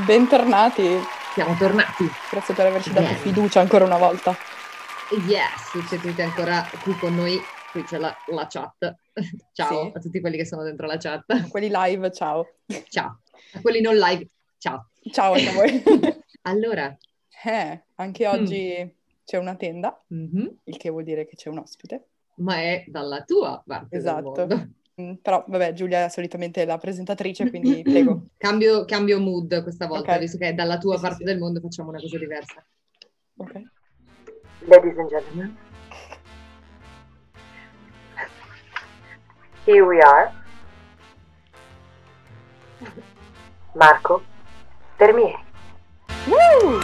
Bentornati. Siamo tornati. Grazie per averci dato fiducia ancora una volta. Yes, siete ancora qui con noi. Qui c'è la chat. Ciao a tutti quelli che sono dentro la chat. A quelli live, ciao. Ciao. A quelli non live, ciao. Ciao a voi. Allora. Anche oggi c'è una tenda, il che vuol dire che c'è un ospite. Ma è dalla tua parte del mondo. Però vabbè, Giulia è solitamente la presentatrice, quindi prego. Cambio mood questa volta, Okay. Visto che è dalla tua parte del mondo, facciamo una cosa diversa. Ok. Ladies and gentlemen, Here we are. Marco Termieri. Woo!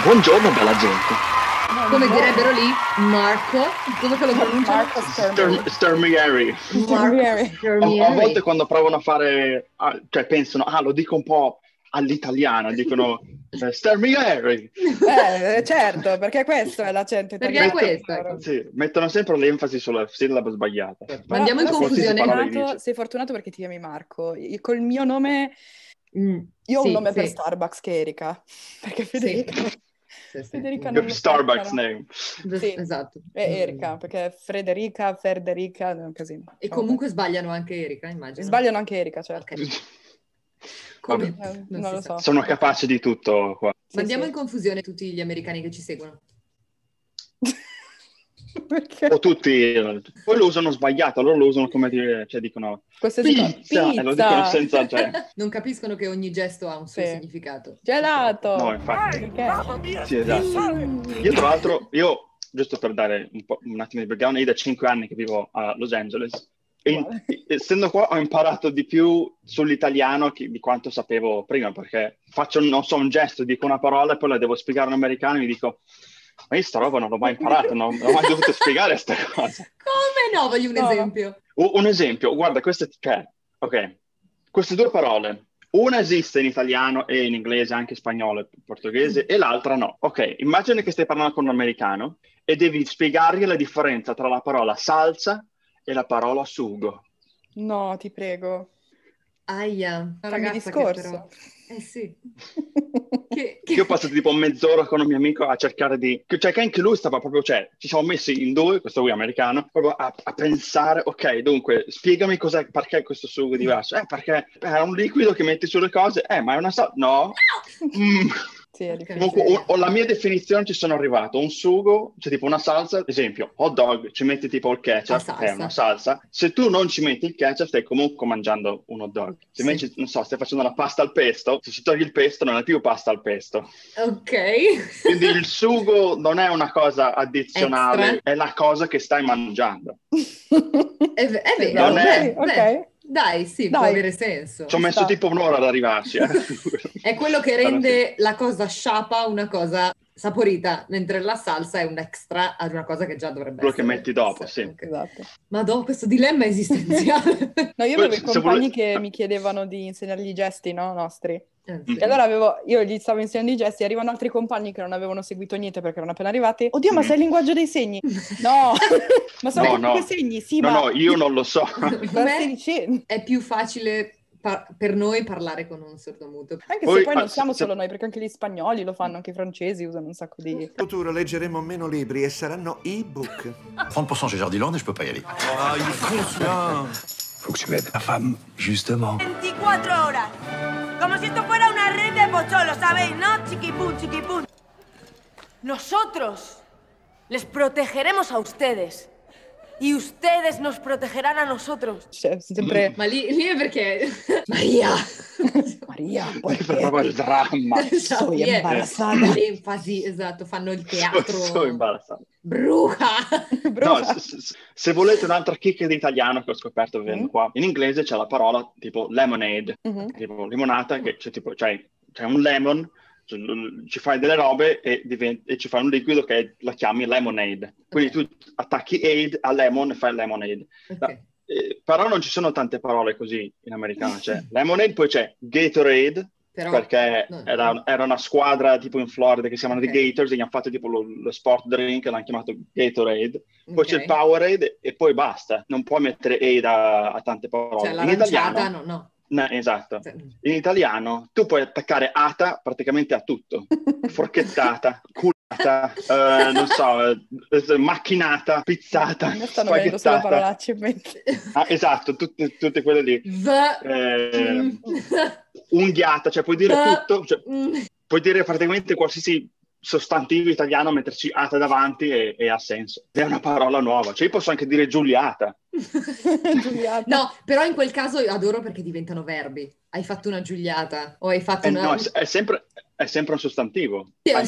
Buongiorno bella gente. come direbbero lì, Marco, come che lo pronunciano? Marco Sturmieri. Sturmieri. A volte quando provano a fare, cioè pensano, lo dico un po' all'italiana, dicono Sturmieri. Certo, perché questo è l'accento italiano. Perché è questo? Sì, mettono sempre l'enfasi sulla sillaba sbagliata. Ma andiamo in confusione. Sei fortunato perché ti chiami Marco. Col mio nome, io ho un nome per Starbucks che è Erika, perché Federica... Federica non Starbucks name. Sì, esatto. È Erika, perché Federica è un casino. E comunque sbagliano anche Erika, immagino. Sbagliano anche Erika, certo. Okay. Come? Non lo so. Sono capace di tutto qua. Mandiamo in confusione tutti gli americani che ci seguono. Perché? O tutti, poi lo usano sbagliato, loro lo usano come dire, cioè dicono pizza, e lo dicono senza Non capiscono che ogni gesto ha un suo significato. Gelato! No, infatti. Perché? Sì, esatto. Io tra l'altro, giusto per dare un attimo di background, io da 5 anni che vivo a Los Angeles, e essendo qua ho imparato di più sull'italiano di quanto sapevo prima, perché faccio, non so, un gesto, dico una parola e poi la devo spiegare a un americano e mi dico... Ma io sta roba non l'ho mai imparato, non ho mai dovuto spiegare questa cosa. Come no? Voglio un esempio. Un esempio, guarda, queste due parole. Una esiste in italiano e in inglese, anche in spagnolo e portoghese, e l'altra no. Ok, immagina che stai parlando con un americano e devi spiegargli la differenza tra la parola salsa e la parola sugo. No, ti prego. Aia, Fammi discorso. Sì. Io ho passato tipo mezz'ora con un mio amico a cercare di... Cioè che anche lui stava proprio... Cioè, ci siamo messi in due, questo qui americano, proprio a pensare, ok, dunque, spiegami perché questo sugo è diverso. Perché è un liquido che metti sulle cose. Ma è una salsa... No. Sì, è Comunque, la mia definizione ci sono arrivato. Un sugo, cioè tipo una salsa, ad esempio, hot dog, ci metti tipo il ketchup, è una salsa. Se tu non ci metti il ketchup, stai comunque mangiando un hot dog. Se invece, non so, stai facendo la pasta al pesto, se ci togli il pesto non è più pasta al pesto. Ok. Quindi il sugo non è una cosa addizionale, extra. è la cosa che stai mangiando. È vero. Non è... Ok. Dai, sì, può avere senso. Ci ho messo tipo un'ora ad arrivarci. È quello che rende la cosa sciapa una cosa saporita, mentre la salsa è un extra ad una cosa che già dovrebbe quello essere. Che metti dopo, sì. Okay. Esatto. Ma dopo questo dilemma esistenziale. No, io avevo i compagni che mi chiedevano di insegnargli i gesti, no, nostri. Sì. E allora io gli stavo insegnando i gesti, arrivano altri compagni che non avevano seguito niente perché erano appena arrivati. Oddio, ma sai il linguaggio dei segni? No, ma sono comunque segni, sì, ma... No, io non lo so. È più facile per noi parlare con un sordomuto. Anche se poi non siamo solo noi, perché anche gli spagnoli lo fanno, anche i francesi usano un sacco di... In futuro leggeremo meno libri e saranno e-book. 30% chez Jardiland et je peux pas y aller. Ah, il est conscient. Faut que tu m'aides. Ma femme, justement. 24 horas. Como si esto fuera una red de pocholo, ¿sabéis? ¿No? Chiquipún, chiquipún. Nosotros les protegeremos a ustedes. Y ustedes nos protegerán a nosotros. Cioè, sempre... Ma lì è perché... Maria, poi proprio il dramma. Sono imbarazzata. L'enfasi, esatto, fanno il teatro. Sono imbarazzata. Bruca. No, se volete un'altra chicca di italiano che ho scoperto vivendo qua, in inglese c'è la parola tipo lemonade, tipo limonata, che c'è tipo c'è un lemon Cioè, ci fai delle robe e ci fai un liquido che la chiami lemonade. Quindi tu attacchi aid a lemon e fai lemonade. Ok. Però non ci sono tante parole così in americano. C'è lemonade, poi c'è Gatorade, Però, perché era una squadra tipo in Florida che si chiamano Ok. The Gators e gli hanno fatto tipo lo sport drink e l'hanno chiamato Gatorade. Poi Ok. c'è il Powerade e poi basta. Non puoi mettere aid a tante parole. Cioè In l'aranciata, italiano, no. no, esatto. Cioè, In italiano tu puoi attaccare ata praticamente a tutto. Forchettata, culata, non so, macchinata, pizzata, Mi stanno venendo solo spaghettata. parolacce in mente. Esatto, tutte quelle lì. mm. Unghiata, cioè puoi dire tutto, cioè, Mm. puoi dire praticamente qualsiasi sostantivo italiano, metterci ata davanti e ha senso. È una parola nuova. Cioè io posso anche dire giuliata. Giuliata. No, però in quel caso io adoro perché diventano verbi. Hai fatto una giuliata o hai fatto una... No, è sempre un sostantivo. Sì, Hai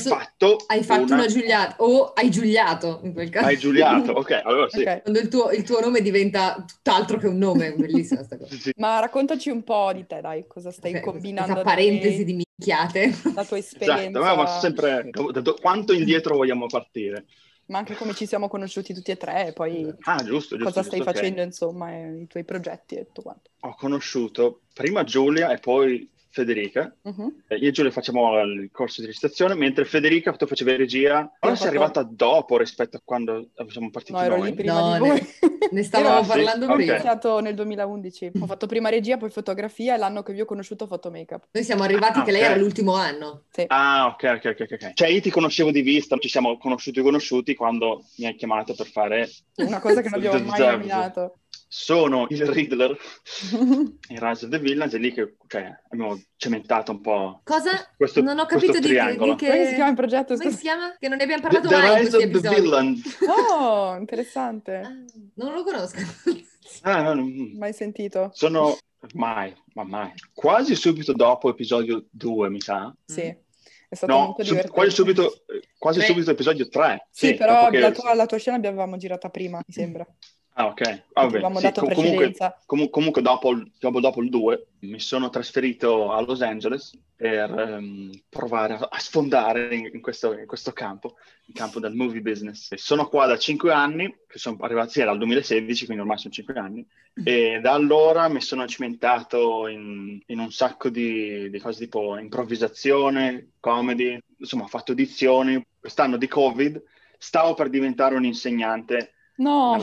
fatto una giuliata o hai giuliato in quel caso. Hai giuliato, ok, allora sì. Ok. Quando il tuo nome diventa tutt'altro che un nome, bellissima sta cosa. Sì. Ma raccontaci un po' di te, dai, cosa stai Ok, combinando, questa parentesi di minchiate. la tua esperienza, Esatto, ma sempre da quanto indietro vogliamo partire? ma anche come ci siamo conosciuti tutti e tre, e poi Giusto, cosa stai ok. facendo, insomma, e i tuoi progetti e tutto quanto. Ho conosciuto prima Giulia e poi Federica. Mhm. Io e Giulia facciamo il corso di recitazione, mentre Federica, tu facevi regia, ora sei fatto- arrivata dopo rispetto a quando siamo partiti No, ero noi. lì prima No, di voi. ne stavamo Ah, sì? parlando Ok. Ho prima. iniziato nel 2011. Ho fatto prima regia, poi fotografia, e l'anno che vi ho conosciuto ho fatto make-up. Noi siamo arrivati che lei ok. era l'ultimo anno. Sì. Ok. Cioè io ti conoscevo di vista, ci siamo conosciuti quando mi hai chiamato per fare... Una cosa che non abbiamo mai The- nominato. Sono il Riddler in Rise of the Villains, è lì che abbiamo cementato un po' Cosa? questo, Non ho questo capito triangolo. Come si chiama il progetto? Come Scusa. si chiama? Che non ne abbiamo The, parlato the mai in Rise questi of the episodi. Villains. Oh, interessante. Ah, non lo conosco. No. Mai sentito? Sono mai, quasi subito dopo episodio 2, mi sa. Sì, è stato No, molto divertente. quasi Tre. subito episodio 3. Sì, però dopo che- la tua scena l'avevamo girata prima, mi sembra. Ok, Ti vabbè, avevamo sì, dato precedenza. comunque dopo il 2 mi sono trasferito a Los Angeles per provare a sfondare in questo campo, il campo del movie business. Sono qua da 5 anni, che sono arrivati, sì, era il 2016, quindi ormai sono 5 anni, e da allora mi sono cimentato in un sacco di cose tipo improvvisazione, comedy, insomma ho fatto edizioni. Quest'anno di Covid stavo per diventare un insegnante No,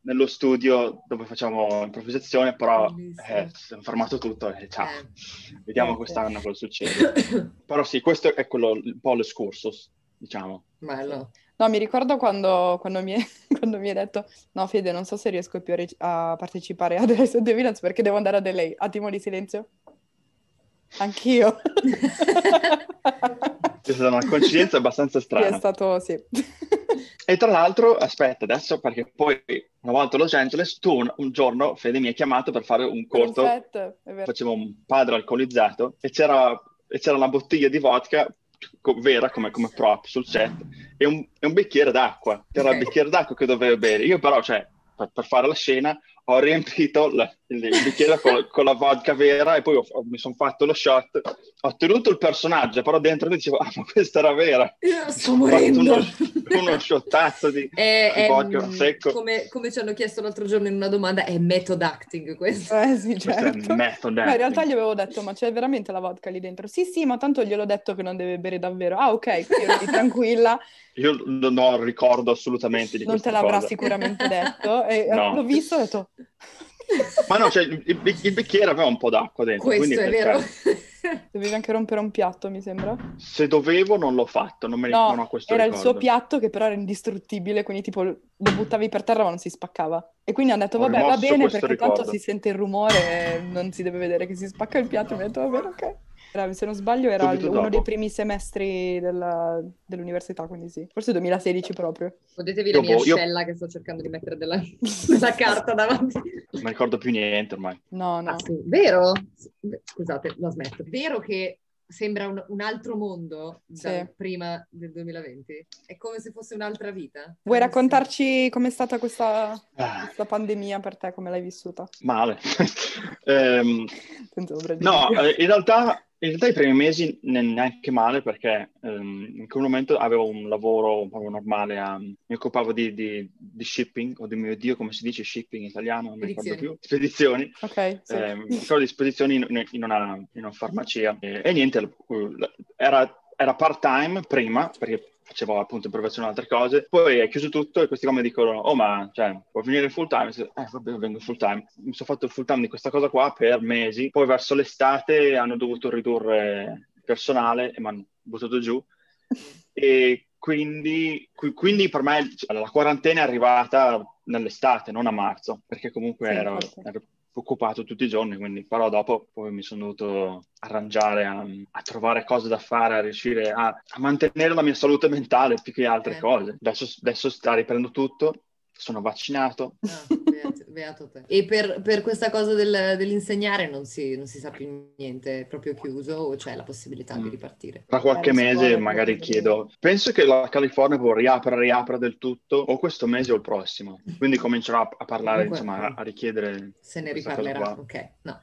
nello studio dove facciamo improvvisazione, però Bellissimo. si è fermato tutto e ciao, vediamo Sì. quest'anno cosa succede. Però sì, questo è un po' l'escursus, diciamo. Bello. no, mi ricordo quando mi hai detto no, Fede, non so se riesco più a partecipare a The Rise of the Villains perché devo andare a LA. Attimo di silenzio. Anch'io. È stata una coincidenza abbastanza Sì, è strana. stato, sì. E tra l'altro, aspetta adesso, perché poi una volta a Los Angeles, tu un giorno, Fede, mi hai chiamato per fare un Per un corto, set, è vero. facevo un padre alcolizzato e c'era una bottiglia di vodka vera come prop sul set e un bicchiere d'acqua. C'era il Ok. bicchiere d'acqua che dovevo bere. Io però, cioè, per fare la scena, ho riempito il bicchiere con la vodka vera e poi mi sono fatto lo shot. Ho tenuto il personaggio, però dentro mi dicevo, ma questa era vera. Io sto Ho fatto morendo. uno shottazzo di vodka secco. Come ci hanno chiesto l'altro giorno in una domanda, è method acting questo. Sì, Questo è certo. method Ma in realtà acting. gli avevo detto, ma c'è veramente la vodka lì dentro? Sì, ma tanto gliel'ho detto che non deve bere davvero. Ah, ok, quindi ero lì tranquilla, Io non ho ricordo assolutamente di non te questa l'avrà cosa. sicuramente detto. E No. l'ho visto e ho detto, Ma no, cioè, il bicchiere aveva un po' d'acqua dentro. Questo quindi, è vero. cioè, dovevi anche rompere un piatto, mi sembra. se dovevo non l'ho fatto, non No, ho questo era il ricordo. suo piatto che però era indistruttibile, quindi tipo lo buttavi per terra ma non si spaccava. E quindi hanno detto, Ho vabbè, va rimosso bene questo perché tanto ricordo. si sente il rumore e non si deve vedere che si spacca il piatto. E mi ha detto, va bene, ok. Se non sbaglio era Subito uno dopo. dei primi semestri dell'università, quindi sì. Forse 2016 proprio. Godetevi la mia Io- ascella che sto cercando di mettere della carta davanti. Non mi ricordo più niente ormai. No. Ah, sì. Vero? Scusate, lo smetto. Vero che sembra un altro mondo Sì. prima del 2020? È come se fosse un'altra vita? Vuoi raccontarci com'è stata questa Ah, pandemia per te, come l'hai vissuta? male. Senza ombra di No, dubbio. in In realtà i primi mesi neanche male perché in quel momento avevo un lavoro proprio normale, mi occupavo di shipping, o di mio Dio come si dice shipping in italiano, non mi ricordo più, spedizioni, Ok, sì. mi ricordo di spedizioni in una farmacia e niente, era part-time prima perché facevo appunto improvvisazione e altre cose, poi è chiuso tutto e questi qua mi dicono oh ma cioè, puoi venire full time? Vabbè, vengo full time. Mi sono fatto il full time di questa cosa qua per mesi, poi verso l'estate hanno dovuto ridurre il personale e mi hanno buttato giù e quindi per me la quarantena è arrivata nell'estate, non a marzo, perché comunque Sì, ero occupato tutti i giorni, quindi però dopo poi mi sono dovuto arrangiare a trovare cose da fare, a riuscire a mantenere la mia salute mentale più che altre cose. Adesso sta riprendendo tutto, sono vaccinato. Beato te. E per questa cosa dell'insegnare non si sa più niente, è proprio chiuso o c'è la possibilità di ripartire? Tra qualche mese magari chiedo. Penso che la California riapra del tutto o questo mese o il prossimo. Quindi comincerò a parlare, Comunque, insomma, a richiedere. Se ne riparlerà, ok. No.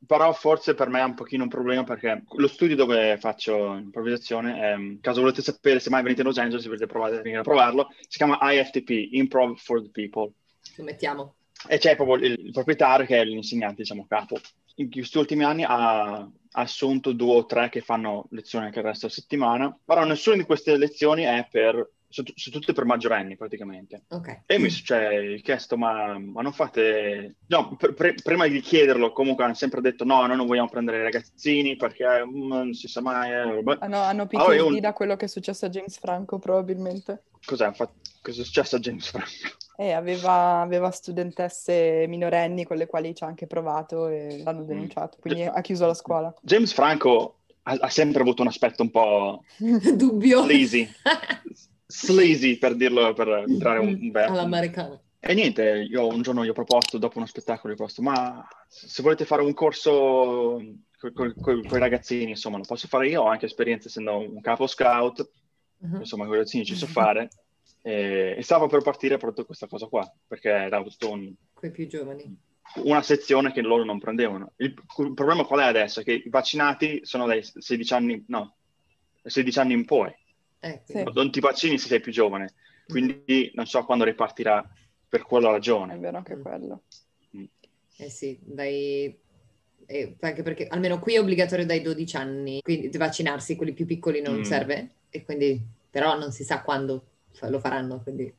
Però forse per me è un pochino un problema perché lo studio dove faccio improvvisazione, caso volete sapere, se mai venite a Los Angeles, volete venire a provarlo, si chiama IFTP, Improv for the People. Lo mettiamo. E c'è proprio il proprietario che è l'insegnante, diciamo, capo. In questi ultimi anni ha assunto 2 o 3 che fanno lezioni anche il resto della settimana, però nessuna di queste lezioni è sono tutte per maggiorenni praticamente. Okay. E mi ho chiesto, ma non fate... No, prima di chiederlo comunque hanno sempre detto no, noi non vogliamo prendere i ragazzini perché non si sa mai... Hanno PTSD da quello che è successo a James Franco probabilmente. Cosa è successo a James Franco? Aveva studentesse minorenni con le quali ci ha anche provato e l'hanno denunciato, quindi ha chiuso la scuola. James Franco ha sempre avuto un aspetto un po' dubbio, sleazy per dirlo, per entrare un verbo all'americana. E niente, un giorno gli ho proposto, dopo uno spettacolo, ma se volete fare un corso con i ragazzini, insomma, lo posso fare io, ho anche esperienza essendo un capo scout, insomma, con i ragazzini ci so fare. E stavo per partire proprio questa cosa qua, perché era tutto quei più giovani. Una sezione che loro non prendevano. Il problema qual è adesso? Che i vaccinati sono dai 16 anni in poi. Sì. Non ti vaccini se sei più giovane, quindi non so quando ripartirà per quella ragione. È vero anche quello. Sì, anche perché almeno qui è obbligatorio dai 12 anni, quindi vaccinarsi, quelli più piccoli non serve, e quindi però non si sa quando lo faranno, quindi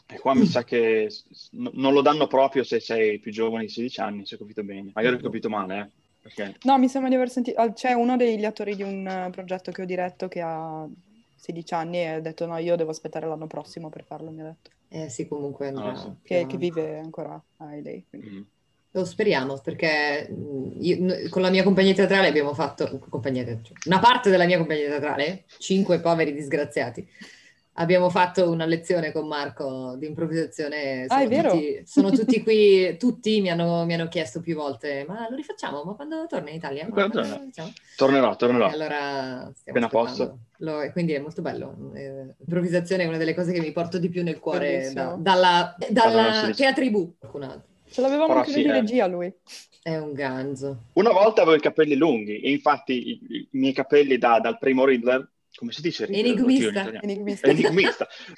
E qua mi sa che non lo danno proprio se sei più giovane di 16 anni, se ho capito bene. Magari ho capito male, perché... No, mi sembra di aver sentito... C'è uno degli attori di un progetto che ho diretto che ha 16 anni e ha detto no, io devo aspettare l'anno prossimo per farlo, mi ha detto. Sì, comunque andrà sì. Che vive ancora a LA. Lo speriamo, perché con la mia compagnia teatrale abbiamo fatto... una parte della mia compagnia teatrale, 5 poveri disgraziati, abbiamo fatto una lezione con Marco di improvvisazione. È vero? Sono tutti qui, tutti mi hanno chiesto più volte, ma lo rifacciamo? Ma quando torni in Italia? Tornerò. E allora stiamo appena posso. Quindi è molto bello. Improvvisazione è una delle cose che mi porto di più nel cuore dalla Teatribù. Ce l'avevamo anche di regia lui. È un ganzo. Una volta avevo i capelli lunghi e infatti i miei capelli dal primo Riddler, come si dice? Enigmista.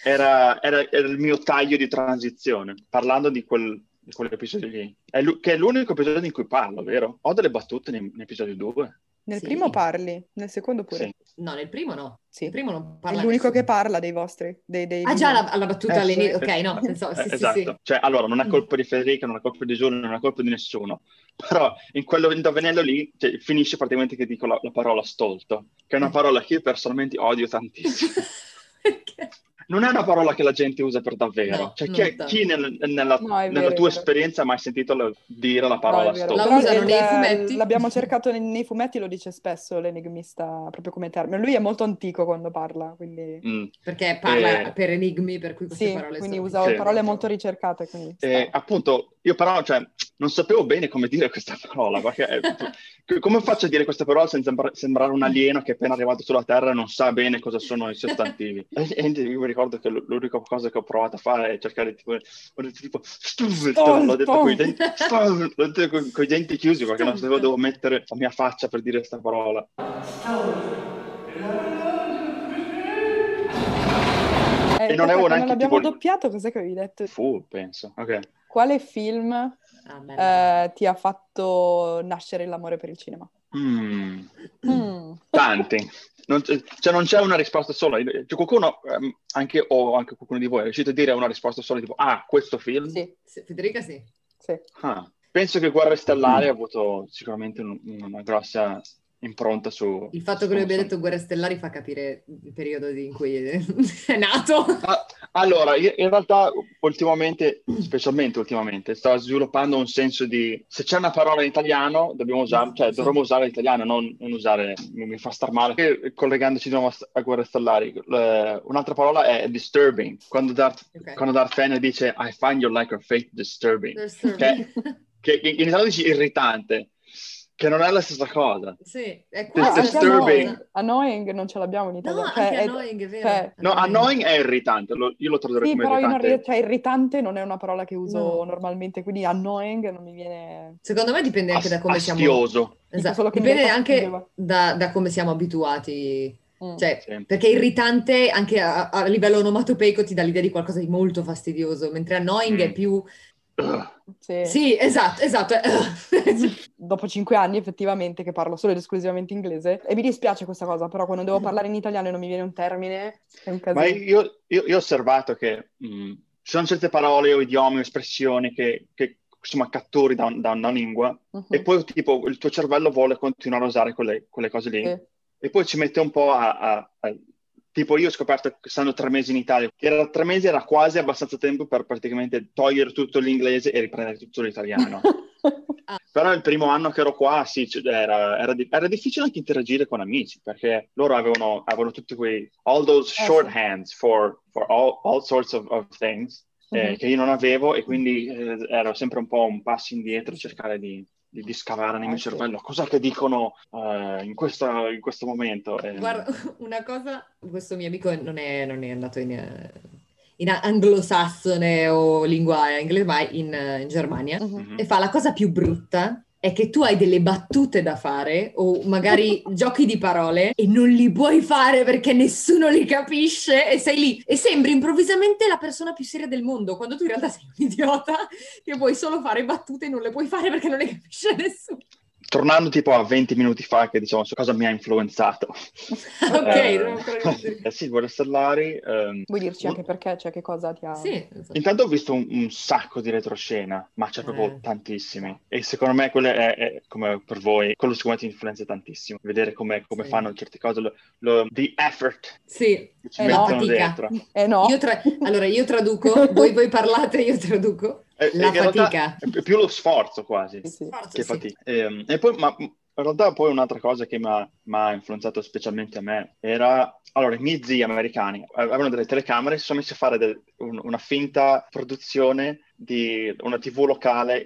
Era il mio taglio di transizione, parlando di quell'episodio lì. Che è l'unico episodio in cui parlo, vero? Ho delle battute nell'episodio 2. Nel primo parli, nel secondo pure. Sì. No, nel primo no. Sì. Nel primo non parla. È l'unico che parla dei vostri. Già la battuta all'inizio. Ok, no, pensavo, esatto. Sì. Cioè, allora, non è colpa di Federica, non è colpa di Giulio, non è colpa di nessuno. Però in quell'indovinello lì finisce praticamente che dico la parola stolto, che è una parola che io personalmente odio tantissimo. Perché? Non è una parola che la gente usa per davvero. No, chi nella tua esperienza ha mai sentito dire la parola stolto? La usano nei fumetti. L'abbiamo cercato nei fumetti, lo dice spesso l'enigmista, proprio come termine. Lui è molto antico quando parla, quindi... Perché parla per enigmi, per cui queste parole quindi sono... usa parole molto ricercate. Quindi appunto, io però, non sapevo bene come dire questa parola, perché come faccio a dire questa parola senza sembrare un alieno che è appena arrivato sulla Terra e non sa bene cosa sono i sostantivi? E io mi ricordo che l'unica cosa che ho provato a fare è cercare di tipo, l'ho detto con i denti chiusi perché non sapevo dove mettere la mia faccia per dire questa parola. E non avevo neanche l'abbiamo tipo... doppiato, cos'è che avevi detto? Fu, penso. Ok. Quale film ti ha fatto nascere l'amore per il cinema? Tanti. Non c'è una risposta sola. C'è qualcuno, anche qualcuno di voi, è riuscito a dire una risposta sola, tipo, questo film? Sì. Federica sì. Penso che Guerre Stellari ha avuto sicuramente una grossa impronta su... Il fatto che lui abbia detto Guerre Stellari fa capire il periodo in cui è nato. Allora, in realtà specialmente ultimamente, stavo sviluppando un senso di se c'è una parola in italiano dovremmo usare l'italiano, non usare, mi fa star male. E, collegandoci di nuovo a Guerre Stellari, un'altra parola è disturbing. Quando Darth Vader dice I find your lack of faith disturbing. Che in italiano dici irritante. Che non è la stessa cosa. Sì, è disturbing. Annoying non ce l'abbiamo in italiano. No, anche annoying è vero. No, annoying è irritante, io lo tradurrei come irritante. Irritante non è una parola che uso normalmente, quindi annoying non mi viene... Secondo me dipende anche da come astioso. Esatto, dipende anche da come siamo abituati. Perché irritante anche a livello onomatopeico ti dà l'idea di qualcosa di molto fastidioso, mentre annoying è più... Sì, esatto. Dopo 5 anni effettivamente che parlo solo ed esclusivamente inglese, e mi dispiace questa cosa, però quando devo parlare in italiano e non mi viene un termine è un casino. Ma io ho osservato che ci sono certe parole o idiomi o espressioni che insomma catturi da una lingua e poi tipo il tuo cervello vuole continuare a usare quelle cose lì e poi ci mette un po' tipo io ho scoperto che stando 3 mesi in Italia, 3 mesi era quasi abbastanza tempo per praticamente togliere tutto l'inglese e riprendere tutto l'italiano. Però il primo anno che ero qua, sì, era difficile anche interagire con amici, perché loro avevano tutti all those shorthands for all sorts of things che io non avevo, e quindi ero sempre un po' un passo indietro, cercare di scavare nel mio cervello cosa che dicono in questo momento. Guarda, una cosa, questo mio amico non è andato in anglosassone o lingua inglese, ma in Germania, e fa la cosa più brutta è che tu hai delle battute da fare o magari giochi di parole e non li puoi fare perché nessuno li capisce e sei lì e sembri improvvisamente la persona più seria del mondo quando tu in realtà sei un idiota che puoi solo fare battute e non le puoi fare perché non le capisce nessuno. Tornando tipo a 20 minuti fa, che diciamo su cosa mi ha influenzato. Sì, Guerre Stellari. Vuoi dirci anche perché? Cioè che cosa ti ha... Sì, esatto. Intanto ho visto un sacco di retroscena, ma c'è proprio tantissimi. E secondo me quello è come per voi, quello sicuramente influenza tantissimo. Vedere come fanno certe cose, the effort. Sì, ci mettono dentro. No. Allora io traduco, voi parlate, io traduco. La fatica. È più lo sforzo quasi che fatica. E poi, ma in realtà poi un'altra cosa che mi ha influenzato specialmente a me era, allora, i miei zii americani avevano delle telecamere, si sono messi a fare una finta produzione di una TV locale.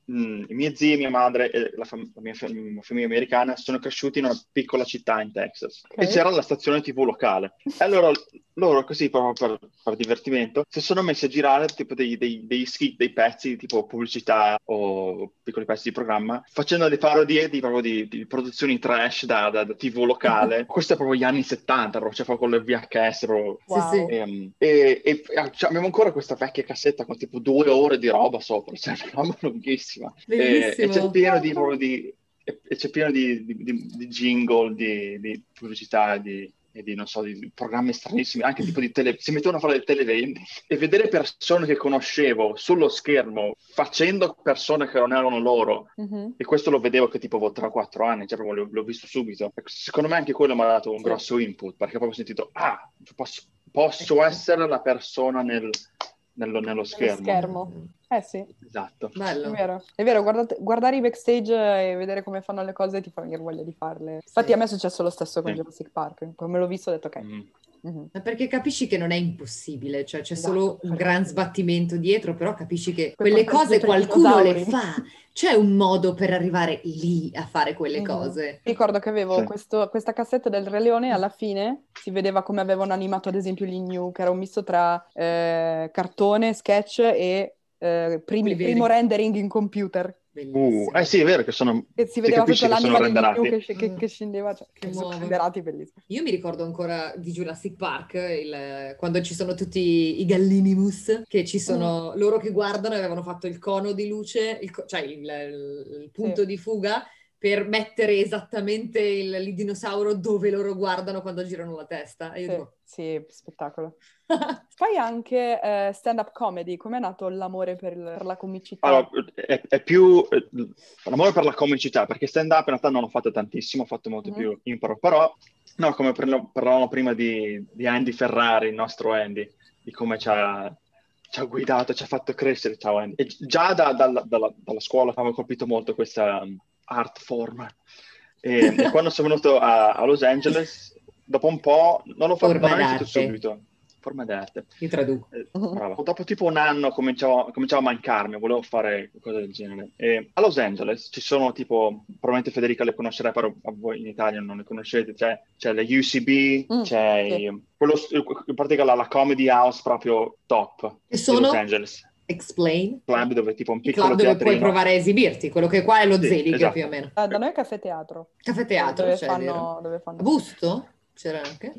I miei zii, mia madre e la mia famiglia americana sono cresciuti in una piccola città in Texas e c'era la stazione TV locale. E allora loro così proprio per divertimento si sono messi a girare tipo dei skit, dei pezzi tipo pubblicità o piccoli pezzi di programma, facendo le parodie di produzioni trash da TV locale. Questo è proprio gli anni 70, proprio, cioè proprio con le VHS proprio. Wow. E abbiamo ancora questa vecchia cassetta con tipo 2 ore di roba sopra, cioè una roba lunghissima. E c'è pieno di jingle, di pubblicità, e di non so, di programmi stranissimi, anche tipo si mettevano a fare le televendite e vedere persone che conoscevo sullo schermo facendo persone che non erano loro, e questo lo vedevo che tipo avevo 3 o 4 anni, cioè proprio l'ho visto subito. Secondo me anche quello mi ha dato un grosso input, perché proprio ho sentito posso essere la persona nello schermo. Sì. Esatto. Bello. È vero, guardare i backstage e vedere come fanno le cose ti fa venire voglia di farle. Infatti a me è successo lo stesso con Jurassic Park, come l'ho visto ho detto ok, Ma perché capisci che non è impossibile, cioè c'è Esatto, solo un gran sbattimento dietro, però capisci che Puoi quelle portarti cose dietro i qualcuno le dinosauri. fa. C'è un modo per arrivare lì a fare quelle Mhm. cose. Ricordo che avevo Sì. questa cassetta del Re Leone e alla fine si vedeva come avevano animato ad esempio gli Gnu, che era un misto tra cartone, sketch e Li vedi. primo rendering in computer. Bellissimo. Sì, è vero che sono... Che si si vedeva capisce tutta che sono l'anima degli Gnu renderati. che scendeva, cioè, che sono muovono. renderati, bellissimo. Io mi ricordo ancora di Jurassic Park, quando ci sono tutti i Gallimimus, che ci sono loro che guardano e avevano fatto il cono di luce, cioè il punto Sì. di fuga, per mettere esattamente il dinosauro dove loro guardano quando girano la testa. E io Sì, dico, sì, spettacolo. Fai anche stand-up comedy, com'è nato l'amore per la comicità? Allora, è più l'amore per la comicità, perché stand-up in realtà non l'ho fatto tantissimo, ho fatto molto più impro, però, no, come parlavamo prima di Andy Ferrari, il nostro Andy, di come ci ha guidato, ci ha fatto crescere, ciao Andy. E già dalla scuola avevo colpito molto questa art form. E quando sono venuto a Los Angeles, dopo un po', non ho iniziato subito. Forma d'arte. Io traduco. Bravo. Dopo tipo un anno cominciavo a mancarmi, volevo fare qualcosa del genere. E a Los Angeles ci sono tipo, probabilmente Federica le conoscerà, però a voi in Italia non le conoscete, c'è la UCB, c'è sì. in pratica la comedy house proprio top Che di sono? Los Angeles. Explain. Club dove tipo un Il piccolo club dove puoi teatrino. provare a esibirti, quello che qua è lo Sì, Zelig esatto. più o meno. Da noi è caffè teatro. Caffè teatro, Dove cioè, fanno... a Busto? C'era anche?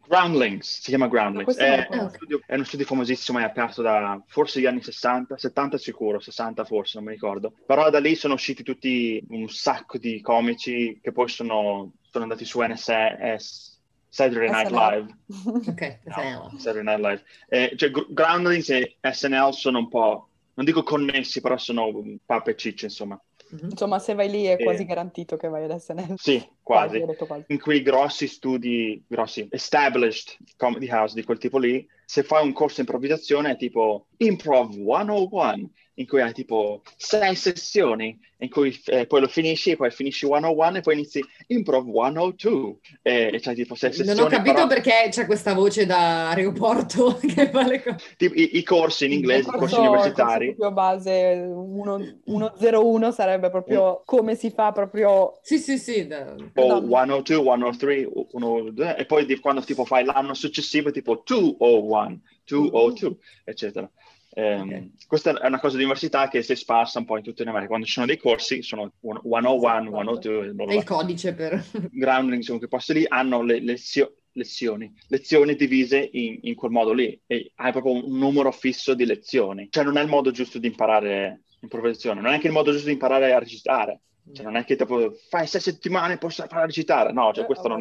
Groundlings, si chiama Groundlings. Questo non lo È conosco. uno studio famosissimo, è aperto da forse gli anni 60, 70 sicuro, 60 forse, non mi ricordo. Però da lì sono usciti tutti un sacco di comici che poi sono andati su Saturday Night SNL. Live. Ok, No, Saturday Night Live. Cioè, Groundlings e SNL sono un po', non dico connessi, però sono pappa e ciccia, insomma. Insomma, se vai lì è quasi garantito che vai ad SNL. Sì, quasi. Ho detto quasi. In quei grossi studi, established comedy house di quel tipo lì, se fai un corso di improvvisazione è tipo Improv 101, in cui hai tipo 6 sessioni, in cui poi lo finisci, poi finisci 101 e poi inizi Improv 102. E c'hai tipo 6 sessioni. Non ho capito però... perché c'è questa voce da aeroporto che fa le cose. Tipo, i corsi in inglese, i corsi universitari. Il corso proprio base 101 sarebbe proprio come si fa proprio... Sì. O 102, 103, 102, e poi quando tipo fai l'anno successivo tipo 201, 202, eccetera. Questa è una cosa di università che si è sparsa un po' in tutte le Americhe. Quando ci sono dei corsi, sono 101, 102, e bla bla È il codice per... Groundlings, comunque posti lì, hanno le lezioni divise in quel modo lì, e hai proprio un numero fisso di lezioni. Cioè non è il modo giusto di imparare improvvisazione, non è anche il modo giusto di imparare a recitare. Cioè non è che dopo fai 6 settimane e puoi imparare a recitare, no, cioè questo non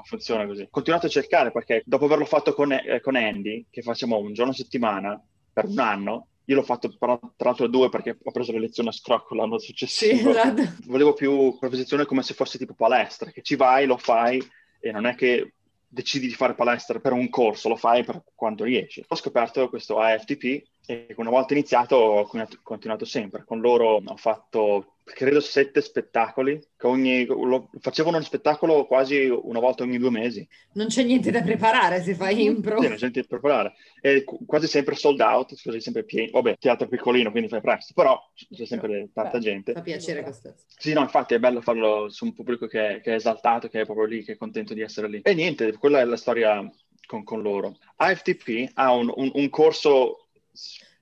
funziona così. Ho continuato a cercare perché dopo averlo fatto con Andy, che facciamo un giorno a settimana per un anno, io l'ho fatto tra l'altro 2 perché ho preso le lezioni a scrocco l'anno successivo. Sì, esatto. Volevo più improvvisazione come se fosse tipo palestra, che ci vai, lo fai e non è che decidi di fare palestra per un corso, lo fai per quanto riesci. Ho scoperto questo AFTP e una volta iniziato ho continuato sempre. Con loro ho fatto credo 7 spettacoli, facevano uno spettacolo quasi una volta ogni 2 mesi. Non c'è niente da preparare se fai impro. Sì, non c'è niente da preparare. E quasi sempre sold out, quasi sempre pieni. Vabbè, teatro piccolino, quindi fai presto, però c'è sempre tanta gente. Fa piacere questo. Sì, no, infatti è bello farlo su un pubblico che è esaltato, che è proprio lì, che è contento di essere lì. E niente, quella è la storia con loro. AFTP ha un corso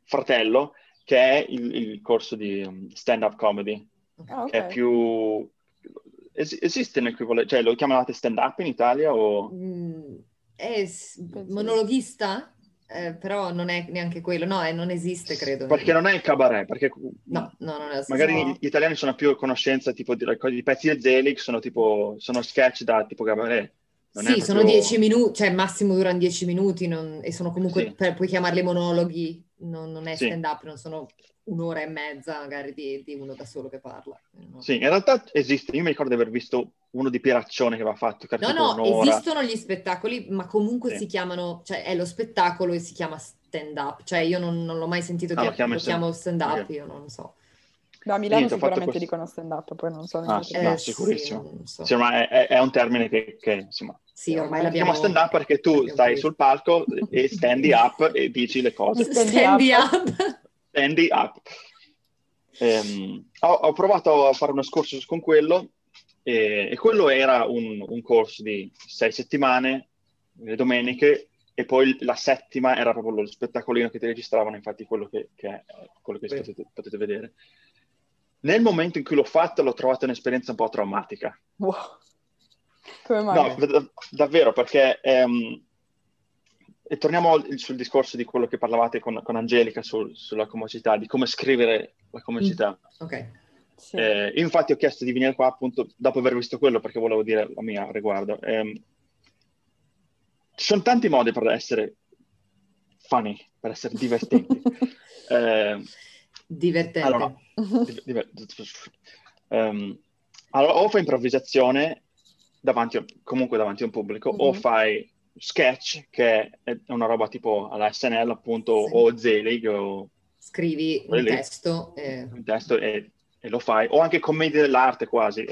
fratello che è il corso di stand-up comedy. Okay. Che è più... Esiste un equivalente? Cioè lo chiamate stand-up in Italia o... È monologhista? Però non è neanche quello. No, non esiste, credo. Perché non è il cabaret, perché... No, non è magari gli italiani sono più a conoscenza tipo di pezzi di Zelig, sono sketch da tipo cabaret. Sì, sono 10 minuti, cioè massimo durano 10 minuti e sono comunque, sì. puoi chiamarli monologhi, non è sì. stand-up, non sono un'ora e mezza magari di uno da solo che parla. No. Sì, in realtà esiste. Io mi ricordo di aver visto uno di Pieraccione che aveva fatto. No, esistono gli spettacoli, ma comunque sì. si chiamano, cioè è lo spettacolo e si chiama stand-up. Cioè io non l'ho mai sentito lo chiamo stand-up, okay. Io non so. Da Milano sicuramente dicono stand-up, poi non so. No, sicurissimo. Sì, sì, ma è un termine che insomma Sì, ormai Si l'abbiamo... chiama stand-up perché tu stai visto. sul palco e standi up e dici le cose. Stand up. Standi up. Ho provato a fare uno scorso con quello e quello era un corso di 6 settimane, le domeniche, e poi la settima era proprio lo spettacolino che ti registravano, infatti quello che è quello che potete vedere. Nel momento in cui l'ho fatto l'ho trovata un'esperienza un po' traumatica. Wow. Come mai? No, davvero, perché e torniamo sul discorso di quello che parlavate con Angelica sulla comicità, di come scrivere la comicità. Ok. Sì. Io infatti ho chiesto di venire qua appunto dopo aver visto quello, perché volevo dire la mia a riguardo. Ci sono tanti modi per essere funny, per essere divertenti. Divertente. Allora, allora, o fai improvvisazione comunque davanti a un pubblico, o fai sketch, che è una roba tipo alla SNL appunto, Sì. o Zelig, o Scrivi un testo. Un testo e lo fai, o anche commedia dell'arte quasi.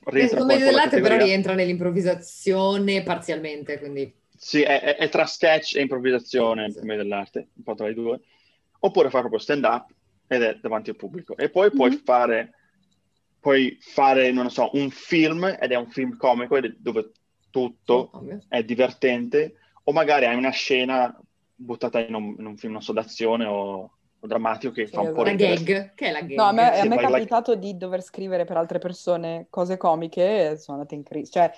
Commedia dell'arte però rientra nell'improvvisazione parzialmente, quindi... Sì, è tra sketch e improvvisazione, esatto. Commedia dell'arte, un po' tra i due. Oppure fai proprio stand-up ed è davanti al pubblico. E poi puoi fare, non so, un film, ed è un film comico, dove tutto è divertente, o magari hai una scena buttata in un film, non so, d'azione o drammatico che fa un po' ridere. La gag, che è la gag. No, a me Sì, è capitato di dover scrivere per altre persone cose comiche e sono andate in crisi. Cioè,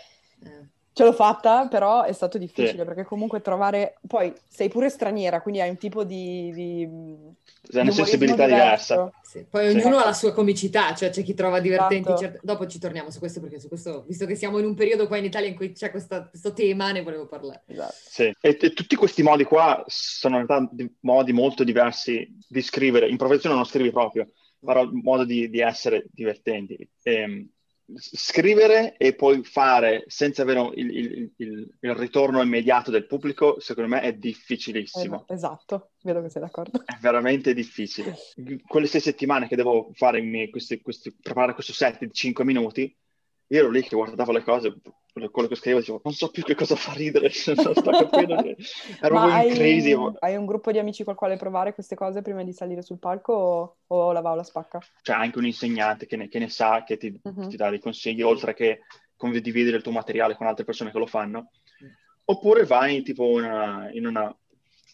ce l'ho fatta, però è stato difficile, perché comunque trovare... Poi sei pure straniera, quindi hai un tipo di una sensibilità diversa. Sì. Poi ognuno ha la sua comicità, cioè c'è chi trova divertenti... Esatto. Dopo ci torniamo su questo, perché su questo, visto che siamo in un periodo qua in Italia in cui c'è questo tema, ne volevo parlare. Esatto. Sì. E tutti questi modi qua sono in realtà modi molto diversi di scrivere. Improvvisazione non scrivi proprio, però il modo di essere divertenti. Scrivere e poi fare senza avere il ritorno immediato del pubblico, secondo me è difficilissimo. Esatto, vedo che sei d'accordo. È veramente difficile. Quelle 6 settimane che devo fare preparare questo set di 5 minuti, io ero lì che guardavo le cose, quello che scrivevo, dicevo, non so più che cosa fa ridere, non sto capendo. Ero proprio in crisi. Hai un gruppo di amici col quale provare queste cose prima di salire sul palco o la va o la spacca? C'è anche un insegnante che ne sa, che ti dà dei consigli, oltre che condividere il tuo materiale con altre persone che lo fanno. Oppure vai tipo in una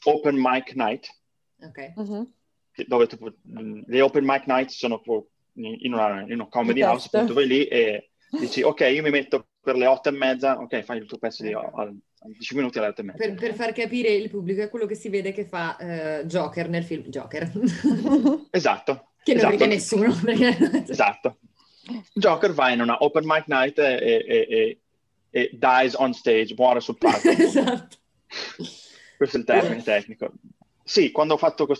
open mic night, dove le open mic night sono in una comedy house, appunto, vai lì e dici, ok, io mi metto per le 8:30, ok, fai il tuo pezzo di 10 minuti alle 8:30. Per far capire il pubblico, è quello che si vede che fa Joker nel film Joker. Esatto. Che non ride nessuno. Esatto. Joker va in una open mic night e dies on stage, muore sul palco. Esatto. Questo è il termine tecnico. Sì, quando ho fatto quel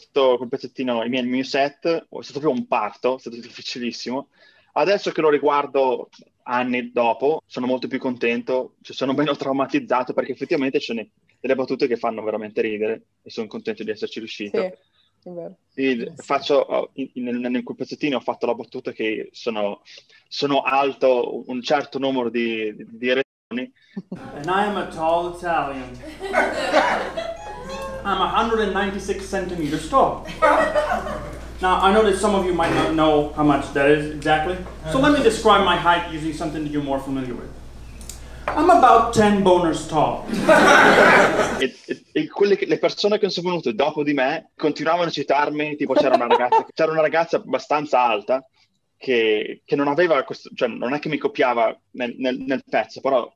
pezzettino, il mio set, è stato proprio un parto, è stato difficilissimo. Adesso che lo riguardo anni dopo, sono molto più contento, cioè sono meno traumatizzato, perché effettivamente ci sono delle battute che fanno veramente ridere e sono contento di esserci riuscito. Sì, è vero. Nel pezzettino ho fatto la battuta che sono alto un certo numero di erezioni. And I am a tall Italian. I'm 196 centimeters tall. Now, I know that some of you might not know how much that is exactly. So let me describe my height using something that you're more familiar with. I'm about 10 boners tall. E le persone che sono venute dopo di me continuavano a citarmi, tipo c'era una ragazza abbastanza alta che non aveva questo, cioè non è che mi copiava nel pezzo, però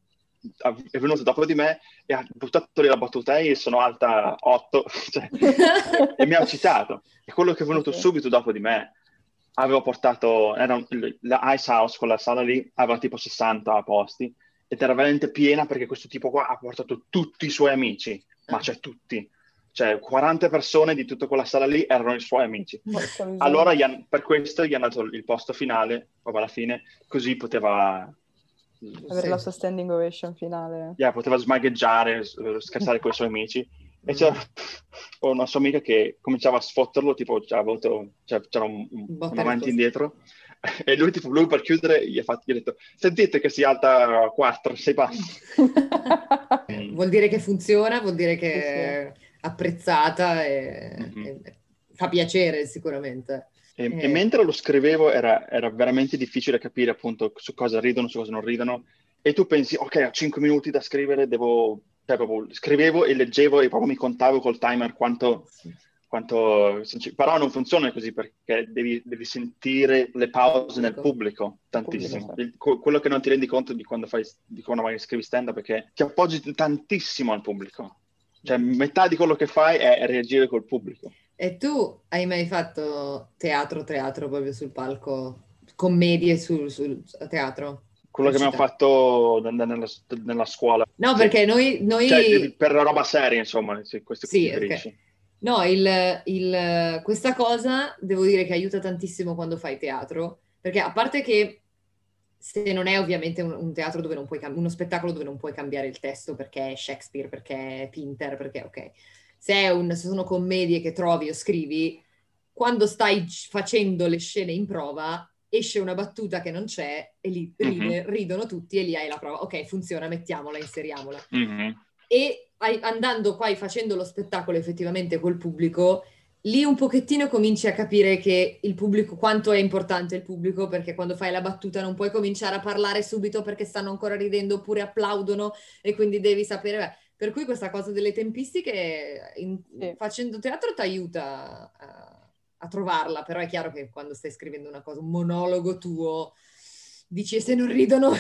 è venuto dopo di me e ha buttato lì la battuta, io sono alta 8, cioè, e mi ha citato. E quello che è venuto subito dopo di me aveva portato, la Ice House, quella sala lì, aveva tipo 60 posti ed era veramente piena, perché questo tipo qua ha portato tutti i suoi amici, ma cioè tutti. Cioè 40 persone di tutta quella sala lì erano i suoi amici. Allora per questo gli hanno dato il posto finale, proprio alla fine, così poteva... avere la sua standing ovation finale. Poteva smagheggiare, scherzare con i suoi amici. E c'era una sua amica che cominciava a sfotterlo, tipo c'era un avanti e indietro. E lui per chiudere gli ha detto, sentite che si alza a 4, 6 passi. Vuol dire che funziona, vuol dire che è apprezzata e fa piacere sicuramente. E mentre lo scrivevo era veramente difficile capire appunto su cosa ridono, su cosa non ridono, e tu pensi, ok, ho 5 minuti da scrivere, proprio scrivevo e leggevo e proprio mi contavo col timer quanto però non funziona così, perché devi sentire le pause nel pubblico tantissimo. Quello che non ti rendi conto di quando magari scrivi stand-up, perché ti appoggi tantissimo al pubblico. Cioè, metà di quello che fai è reagire col pubblico. E tu hai mai fatto teatro proprio sul palco? Commedie sul teatro? Quello che abbiamo fatto nella scuola. No, perché noi... Cioè, per la roba seria, insomma, questo sì, che riferisci. No, questa cosa devo dire che aiuta tantissimo quando fai teatro, perché a parte che se non è ovviamente un teatro dove non puoi uno spettacolo dove non puoi cambiare il testo perché è Shakespeare, perché è Pinter, perché ok. Se sono commedie che trovi o scrivi, quando stai facendo le scene in prova, esce una battuta che non c'è e lì ridono tutti e lì hai la prova. Ok, funziona, mettiamola, inseriamola. E andando qua e facendo lo spettacolo effettivamente col pubblico, lì un pochettino cominci a capire che il pubblico, quanto è importante il pubblico, perché quando fai la battuta non puoi cominciare a parlare subito perché stanno ancora ridendo oppure applaudono e quindi devi sapere... Per cui questa cosa delle tempistiche facendo teatro ti aiuta a trovarla, però è chiaro che quando stai scrivendo una cosa, un monologo tuo, dici se non ridono...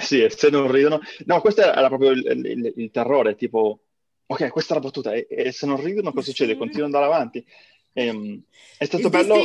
Sì, se non ridono... No, questo era proprio il terrore, tipo, ok, questa è la battuta, e se non ridono cosa succede? Continuo ad andare avanti. È stato bello...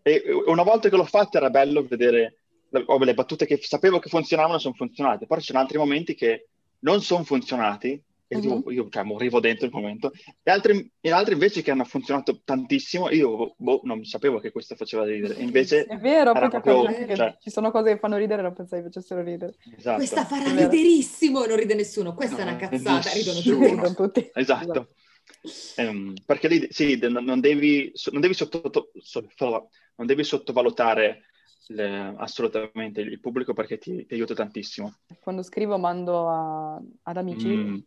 E una volta che l'ho fatta era bello vedere... le battute che sapevo che funzionavano sono funzionate, poi c'erano altri momenti che non sono funzionati e io cioè, morivo dentro il momento, e altri invece che hanno funzionato tantissimo, io non sapevo che questo faceva ridere, invece è vero, era proprio, che ci sono cose che fanno ridere e non pensavi facessero ridere. Esatto. Questa farà riderissimo, non ride nessuno, questa è una cazzata, ridono tutti. Esatto. Perché lì sì, non devi sottovalutare assolutamente il pubblico, perché ti aiuta tantissimo. Quando scrivo mando ad amici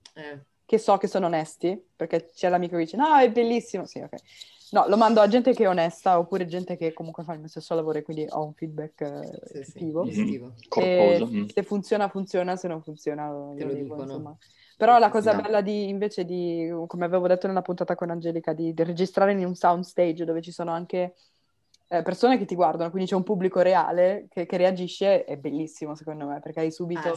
che so che sono onesti, perché c'è l'amico che dice no è bellissimo, sì ok, no, lo mando a gente che è onesta oppure gente che comunque fa il mio stesso lavoro e quindi ho un feedback positivo. Corposo. Se funziona, se non funziona io lo dico, insomma. Però la cosa bella invece di, come avevo detto nella puntata con Angelica, di registrare in un soundstage dove ci sono anche persone che ti guardano, quindi c'è un pubblico reale che reagisce, è bellissimo secondo me, perché hai subito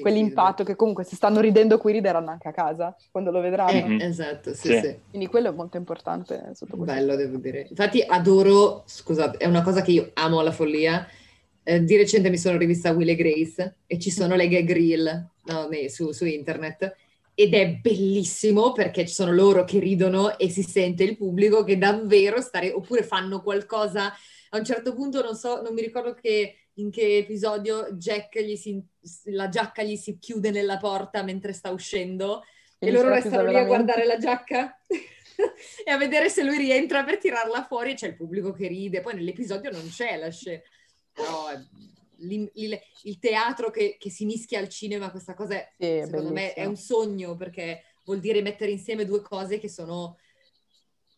quell'impatto che comunque se stanno ridendo qui rideranno anche a casa quando lo vedranno. Esatto, sì. Quindi quello è molto importante sotto questo. Bello, devo dire. Infatti adoro, scusate, è una cosa che io amo alla follia. Di recente mi sono rivista Will e Grace e ci sono le gag reel su internet. Ed è bellissimo perché ci sono loro che ridono e si sente il pubblico che davvero oppure fanno qualcosa. A un certo punto, non mi ricordo in che episodio, Jack la giacca gli si chiude nella porta mentre sta uscendo e loro restano lì a guardare la giacca e a vedere se lui rientra per tirarla fuori e c'è il pubblico che ride. Poi nell'episodio non c'è la scena, però... il teatro che si mischia al cinema, questa cosa secondo me è un sogno, perché vuol dire mettere insieme due cose che sono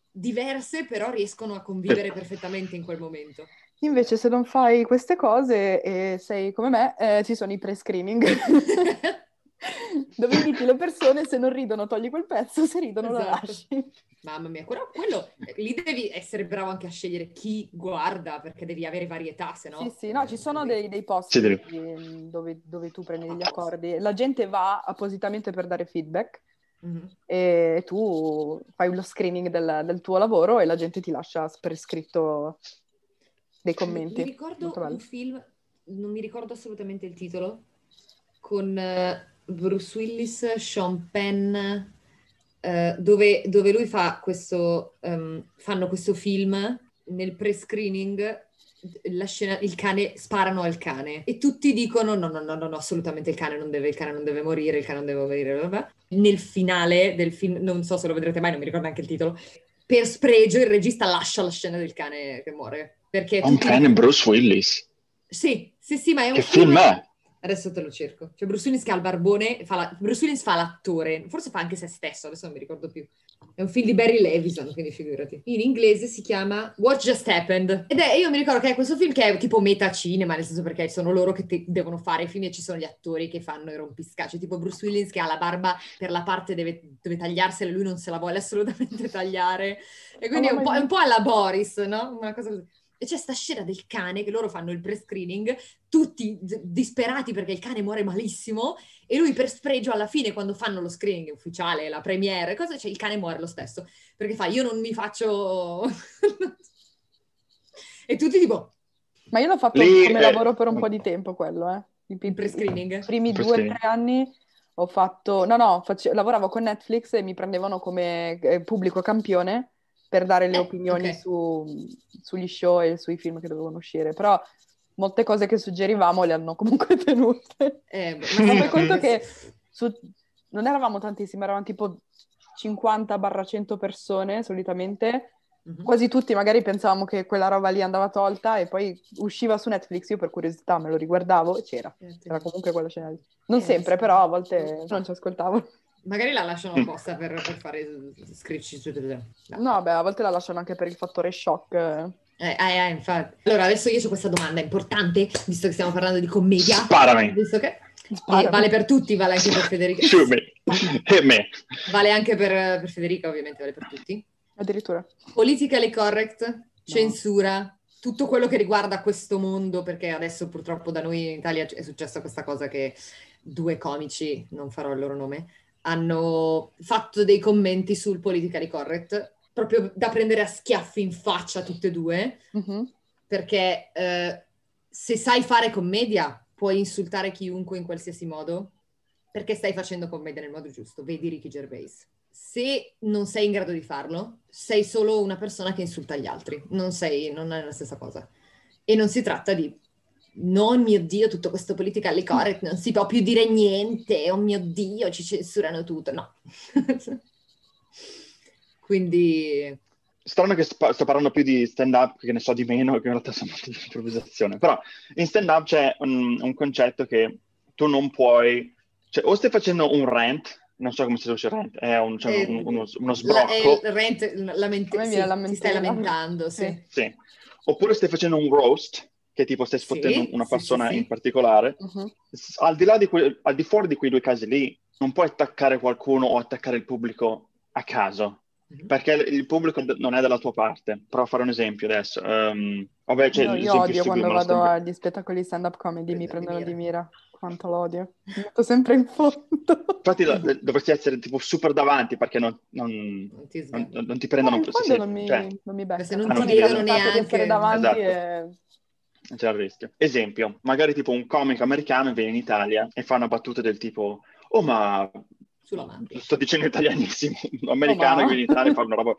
diverse però riescono a convivere perfettamente in quel momento. Invece se non fai queste cose e sei come me, ci sono i pre-screening dove inviti le persone, se non ridono togli quel pezzo, se ridono lo lasci. Mamma mia, quello lì devi essere bravo anche a scegliere chi guarda, perché devi avere varietà, se no... Sì, no, ci sono dei posti dove tu prendi degli accordi. La gente va appositamente per dare feedback e tu fai lo screening del tuo lavoro e la gente ti lascia per scritto dei commenti. Mi ricordo un film, non mi ricordo assolutamente il titolo, con Bruce Willis, Sean Penn... dove lui fa fanno questo film, nel pre-screening la scena, il cane, sparano al cane e tutti dicono no, assolutamente il cane non deve morire, il cane non deve morire, vabbè. Nel finale del film, non so se lo vedrete mai, non mi ricordo neanche il titolo, per spregio il regista lascia la scena del cane che muore. Perché un cane Bruce Willis. Sì, ma è un Che film è? Adesso te lo cerco. Cioè Bruce Willis che ha il barbone, Bruce Willis fa l'attore, forse fa anche se stesso, adesso non mi ricordo più. È un film di Barry Levinson, quindi figurati. In inglese si chiama What Just Happened. Ed io mi ricordo che è questo film che è tipo metacinema, nel senso perché sono loro che devono fare i film e ci sono gli attori che fanno i rompiscacci. Tipo Bruce Willis che ha la barba per la parte, deve tagliarsela, lui non se la vuole assolutamente tagliare. E quindi è un po' alla Boris, no? Una cosa così. E c'è sta scena del cane che loro fanno il pre-screening, tutti disperati perché il cane muore malissimo, e lui per spregio alla fine quando fanno lo screening ufficiale, la premiere, c'è il cane muore lo stesso, perché fa io non mi faccio... e tutti tipo... Ma io l'ho fatto come lavoro per un po' di tempo quello, Il pre-screening? I primi 2 o 3 anni ho fatto... lavoravo con Netflix e mi prendevano come pubblico campione per dare le opinioni sugli show e sui film che dovevano uscire, però molte cose che suggerivamo le hanno comunque tenute. Ma fai conto che non eravamo tantissimi, eravamo tipo 50-100 persone solitamente, quasi tutti magari pensavamo che quella roba lì andava tolta e poi usciva su Netflix, io per curiosità me lo riguardavo e c'era comunque quella scena lì. Non sempre, però a volte non ci ascoltavo. Magari la lasciano apposta per fare scricci su... No, beh, a volte la lasciano anche per il fattore shock. Infatti. Allora, adesso io ho questa domanda importante, visto che stiamo parlando di commedia. Sparami! Visto che vale per tutti, vale anche per Federica. E me. Vale anche per Federica, ovviamente, vale per tutti. Addirittura. Politically correct, censura, tutto quello che riguarda questo mondo, perché adesso purtroppo da noi in Italia è successa questa cosa che 2 comici, non farò il loro nome, hanno fatto dei commenti sul politically correct, proprio da prendere a schiaffi in faccia tutte e 2, perché se sai fare commedia puoi insultare chiunque in qualsiasi modo, perché stai facendo commedia nel modo giusto, vedi Ricky Gervais. Se non sei in grado di farlo, sei solo una persona che insulta gli altri, non è la stessa cosa. E non si tratta di no, mio Dio, tutto questo politically correct, non si può più dire niente, oh mio Dio, ci censurano tutto, no. Quindi... Strano che sto parlando più di stand-up, che ne so di meno, che in realtà sono molto di improvvisazione, però in stand-up c'è un concetto che tu non puoi... Cioè, o stai facendo un rant, non so come si dice rant, è uno sbrocco. Il rant, ti stai lamentando, sì. Oppure stai facendo un roast, che tipo stai sfottendo una persona in particolare, al di fuori di quei 2 casi lì, non puoi attaccare qualcuno o attaccare il pubblico a caso, perché il pubblico non è dalla tua parte. Provo a fare un esempio adesso. Io odio quando vado agli spettacoli stand-up comedy, mi prendono di mira. Quanto l'odio. Mi metto sempre in fondo. Infatti dovresti essere tipo super davanti, perché non ti prendono... non mi becca. Se non ti vedono neanche... di essere davanti c'è il rischio. Esempio, magari tipo un comico americano viene in Italia e fa una battuta del tipo ma sto dicendo italianissimo, un americano che viene in Italia e fa una roba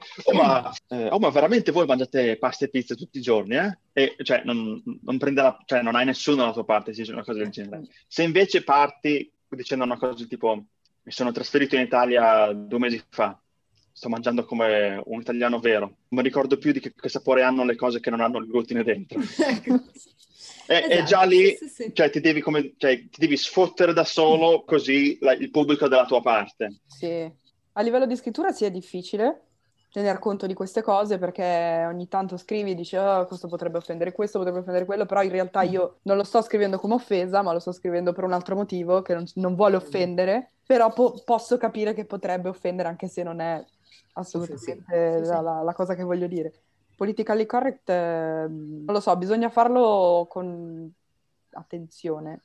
ma veramente voi mangiate pasta e pizza tutti i giorni, E cioè non hai nessuno dalla tua parte se dice una cosa del genere. Se invece parti dicendo una cosa tipo mi sono trasferito in Italia 2 mesi fa, sto mangiando come un italiano vero, non mi ricordo più di che sapore hanno le cose che non hanno il glutine dentro. E già lì cioè, ti devi sfottere da solo, così il pubblico è dalla tua parte. Sì, a livello di scrittura è difficile tener conto di queste cose, perché ogni tanto scrivi e dici questo potrebbe offendere questo, potrebbe offendere quello, però in realtà io non lo sto scrivendo come offesa, ma lo sto scrivendo per un altro motivo che non vuole offendere, però posso capire che potrebbe offendere anche se non è assolutamente la cosa che voglio dire. Politically correct, non lo so, bisogna farlo con attenzione,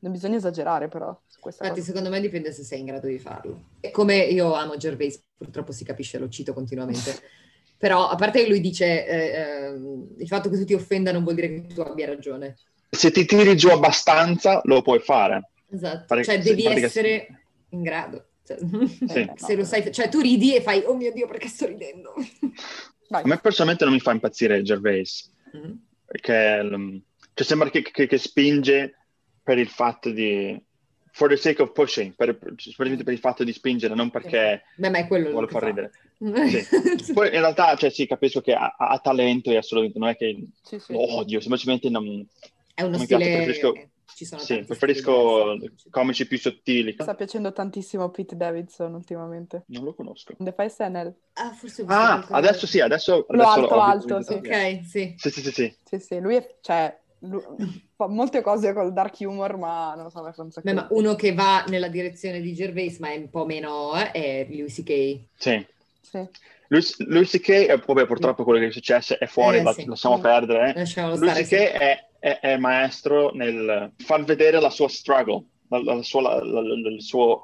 non bisogna esagerare però. Infatti secondo me dipende se sei in grado di farlo. Come io amo Gervais, purtroppo si capisce, lo cito continuamente, però a parte che lui dice il fatto che tu ti offenda non vuol dire che tu abbia ragione. Se ti tiri giù abbastanza lo puoi fare. Esatto, devi essere in grado. Se lo sai, cioè tu ridi e fai oh mio Dio perché sto ridendo. A me personalmente non mi fa impazzire Gervais, perché sembra che spinge per il fatto di for the sake of pushing, semplicemente per il fatto di spingere, non perché ma è quello vuole che far fa. ridere. Sì. Poi in realtà, cioè, sì, capisco che ha talento e assolutamente non è che lo odio, semplicemente non... È uno non mi stile... piace, preferisco... Ci sono Sì, tanti preferisco stili comici più sottili. Mi sta piacendo tantissimo Pete Davidson ultimamente. Non lo conosco. The Fai SNL. Forse ho visto qualcosa. Adesso sì, adesso Quello l'ho visto. sì. Ok, sì. Sì, lui fa molte cose col dark humor, ma non lo so, fa un sacco. Ma uno che va nella direzione di Gervais, ma è un po' meno, è Louis C.K. Sì. Sì. Louis C.K. Purtroppo quello che è successo è fuori, lasciamo perdere. Lasciamolo Louis stare, C.K. è maestro nel far vedere la sua struggle, il suo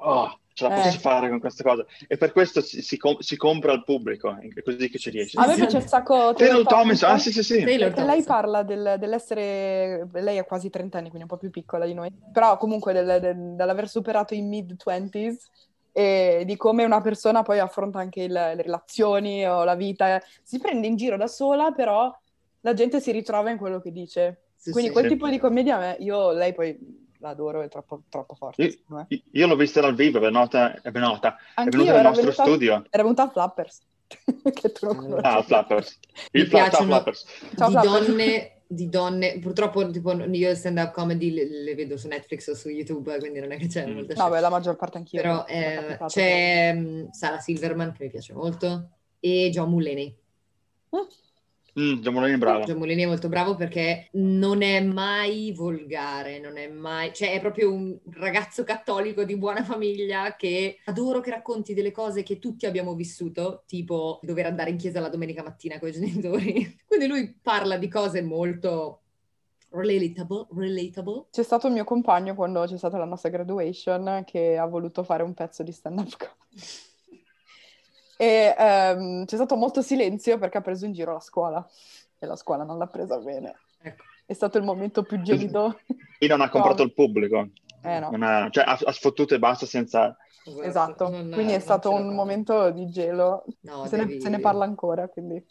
ce la posso fare con queste cose, e per questo si compra al pubblico, è così che ci riesce. A me piace un sacco Taylor Thomas, sì. Perché lei parla dell'essere, lei ha quasi 30 anni, quindi un po' più piccola di noi, però comunque dell'aver superato i mid-20s e di come una persona poi affronta anche le relazioni o la vita, si prende in giro da sola, però la gente si ritrova in quello che dice. Quindi quel tipo di commedia, lei poi l'adoro, è troppo forte. Io l'ho vista dal vivo, è venuta Anch'io, nel nostro studio. Era venuta a Flappers, che tu non conosci. Flappers. Mi piacciono Flappers. di donne, purtroppo tipo io stand-up comedy le vedo su Netflix o su YouTube, quindi non è che c'è molta scelta. No, beh, la maggior parte anch'io. Però c'è Sarah Silverman, che mi piace molto, e John Mulaney. John Mulaney è bravo. John Mulaney è molto bravo perché non è mai volgare, non è mai... Cioè è proprio un ragazzo cattolico di buona famiglia che adoro, che racconti delle cose che tutti abbiamo vissuto, tipo dover andare in chiesa la domenica mattina con i genitori. Quindi lui parla di cose molto relatable. C'è stato il mio compagno quando c'è stata la nostra graduation che ha voluto fare un pezzo di stand-up comedy. E c'è stato molto silenzio perché ha preso in giro la scuola e la scuola non l'ha presa bene. Ecco. È stato il momento più gelido. E non ha comprato il pubblico. No. Ha sfottuto e basta senza... Esatto, quindi è stato un momento di gelo. No, se ne parla ancora, quindi.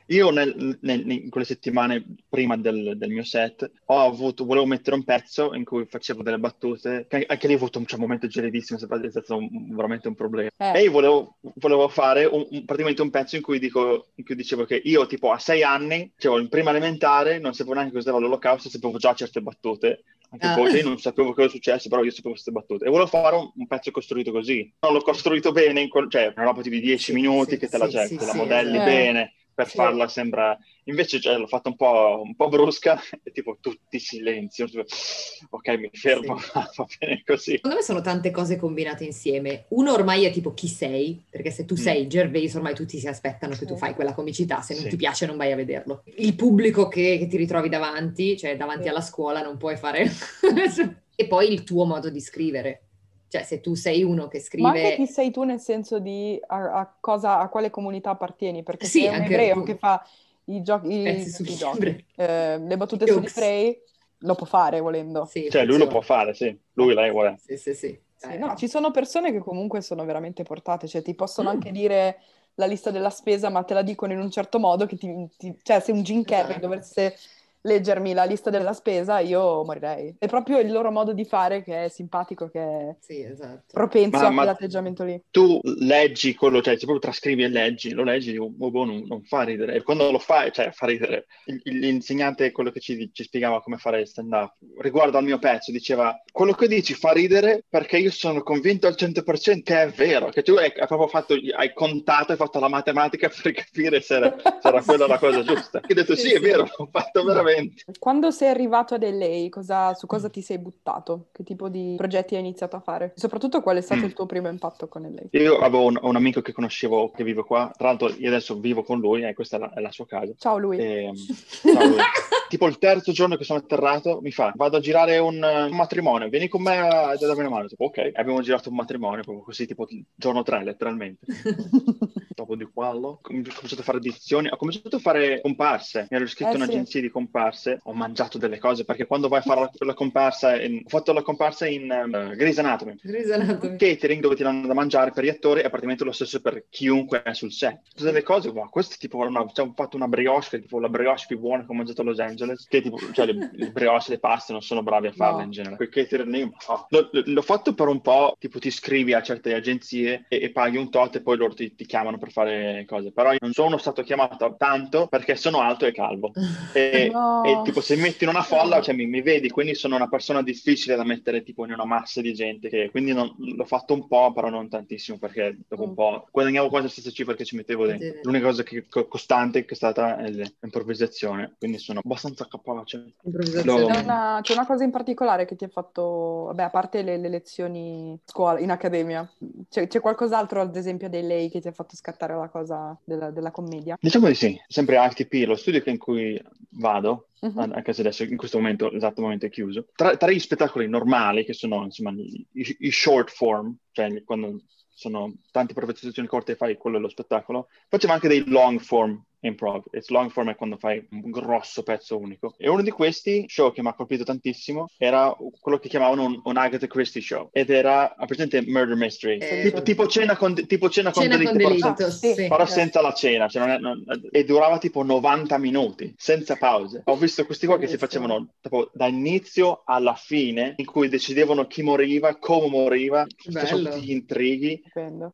Io in quelle settimane prima del mio set volevo mettere un pezzo in cui facevo delle battute, che anche lì ho avuto un momento gelidissimo, è stato veramente un problema. E io volevo fare praticamente un pezzo in cui dicevo che io tipo a 6 anni, in prima elementare, non sapevo neanche cos'era l'Olocausto, sapevo già certe battute. Anche poi io non sapevo cosa successe, però io sapevo queste battute. E volevo fare un pezzo costruito così. Non l'ho costruito bene, una roba di 10 minuti che te la modelli bene per farla sembra... Invece l'ho fatta un po' brusca e tipo tutti silenzio. Ok, mi fermo, va bene così. Secondo me sono tante cose combinate insieme. Uno ormai è tipo chi sei, perché se tu sei Gervais ormai tutti si aspettano che tu fai quella comicità, se non ti piace non vai a vederlo. Il pubblico che ti ritrovi davanti, cioè davanti alla scuola non puoi fare... E poi il tuo modo di scrivere. Cioè, se tu sei uno che scrive... Ma anche chi sei tu nel senso di a quale comunità appartieni, perché sì, se è un ebreo che fa le battute sugli ebrei, lo può fare volendo. Sì, lui lo può fare, sì. Lei vuole. Sì. No, ci sono persone che comunque sono veramente portate, cioè ti possono anche dire la lista della spesa, ma te la dicono in un certo modo che cioè se un Jim Carrey dovesse leggermi la lista della spesa, io morirei. È proprio il loro modo di fare che è simpatico, che è propenso a quell'atteggiamento lì. Tu leggi quello, cioè se proprio trascrivi e leggi, lo leggi, non fa ridere. E quando lo fai, fa ridere. L'insegnante, quello che ci spiegava come fare stand-up, riguardo al mio pezzo, diceva, quello che dici fa ridere perché io sono convinto al 100% che è vero, che tu hai proprio hai contato, hai fatto la matematica per capire se era quella la cosa giusta. Hai detto sì, è vero, l'ho fatto veramente. Quando sei arrivato ad LA, su cosa ti sei buttato? Che tipo di progetti hai iniziato a fare? E soprattutto qual è stato il tuo primo impatto con LA? Io avevo un amico che conoscevo che vive qua, tra l'altro io adesso vivo con lui e questa è la sua casa. Ciao lui. Ciao lui. Tipo il terzo giorno che sono atterrato mi fa, vado a girare un matrimonio, vieni con me a darmi una mano. Tipo, ok, abbiamo girato un matrimonio proprio così, tipo giorno 3 letteralmente. Dopo di quello ho cominciato a fare edizioni, ho cominciato a fare comparse, mi ero iscritto a un'agenzia di comparse. comparse, ho mangiato delle cose, perché quando vai a fare la comparsa, ho fatto la comparsa in Grey's Anatomy. Catering dove ti danno da mangiare per gli attori è praticamente lo stesso per chiunque è sul set. Delle cose, questo è tipo, ho fatto una brioche, che è tipo la brioche più buona che ho mangiato a Los Angeles, che tipo, cioè le brioche, le paste non sono bravi a farle in genere. Quel catering lì, l'ho fatto per un po', tipo ti iscrivi a certe agenzie e paghi un tot e poi loro ti chiamano per fare cose, però io non sono stato chiamato tanto perché sono alto e calvo e tipo se mi metti in una folla, cioè mi vedi, quindi sono una persona difficile da mettere tipo in una massa di gente, che quindi l'ho fatto un po', però non tantissimo, perché dopo un po' guadagnavo quasi la stessa cifra che ci mettevo dentro. L'unica cosa costante che è stata l'improvvisazione, quindi sono abbastanza capace. C'è una cosa in particolare che ti ha fatto, vabbè, a parte le lezioni scuola, in accademia, c'è qualcos'altro, ad esempio, dei lei che ti ha fatto scattare la cosa della commedia? Diciamo di sì, sempre ITP, lo studio in cui vado, anche se adesso in questo momento, l'esatto momento è chiuso, tra gli spettacoli normali, che sono insomma i short form, cioè quando sono tante prestazioni corte e fai quello dello spettacolo, facevo anche dei long form improv. Long form è quando fai un grosso pezzo unico. E uno di questi show che mi ha colpito tantissimo era quello che chiamavano un Agatha Christie show, ed era presente Murder Mystery, tipo cena con delitto, però senza la cena, cioè e durava tipo 90 minuti senza pause. Ho visto questi qua che si facevano tipo da inizio alla fine, in cui decidevano chi moriva, come moriva, facevano tutti gli intrighi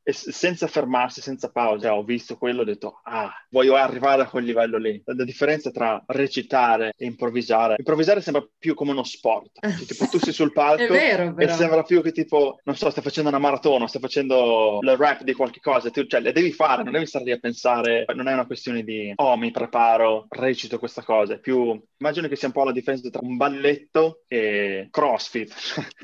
e senza fermarsi, senza pause. Ho visto quello e ho detto voglio arrivare a quel livello lì. La differenza tra recitare e improvvisare sembra più come uno sport, cioè, tipo tu sei sul palco è vero, e sembra più che tipo, non so, stai facendo una maratona, stai facendo il rap di qualche cosa, cioè le devi fare, non devi stare lì a pensare, non è una questione di mi preparo, recito questa cosa, è più, immagino che sia un po' la differenza tra un balletto e CrossFit.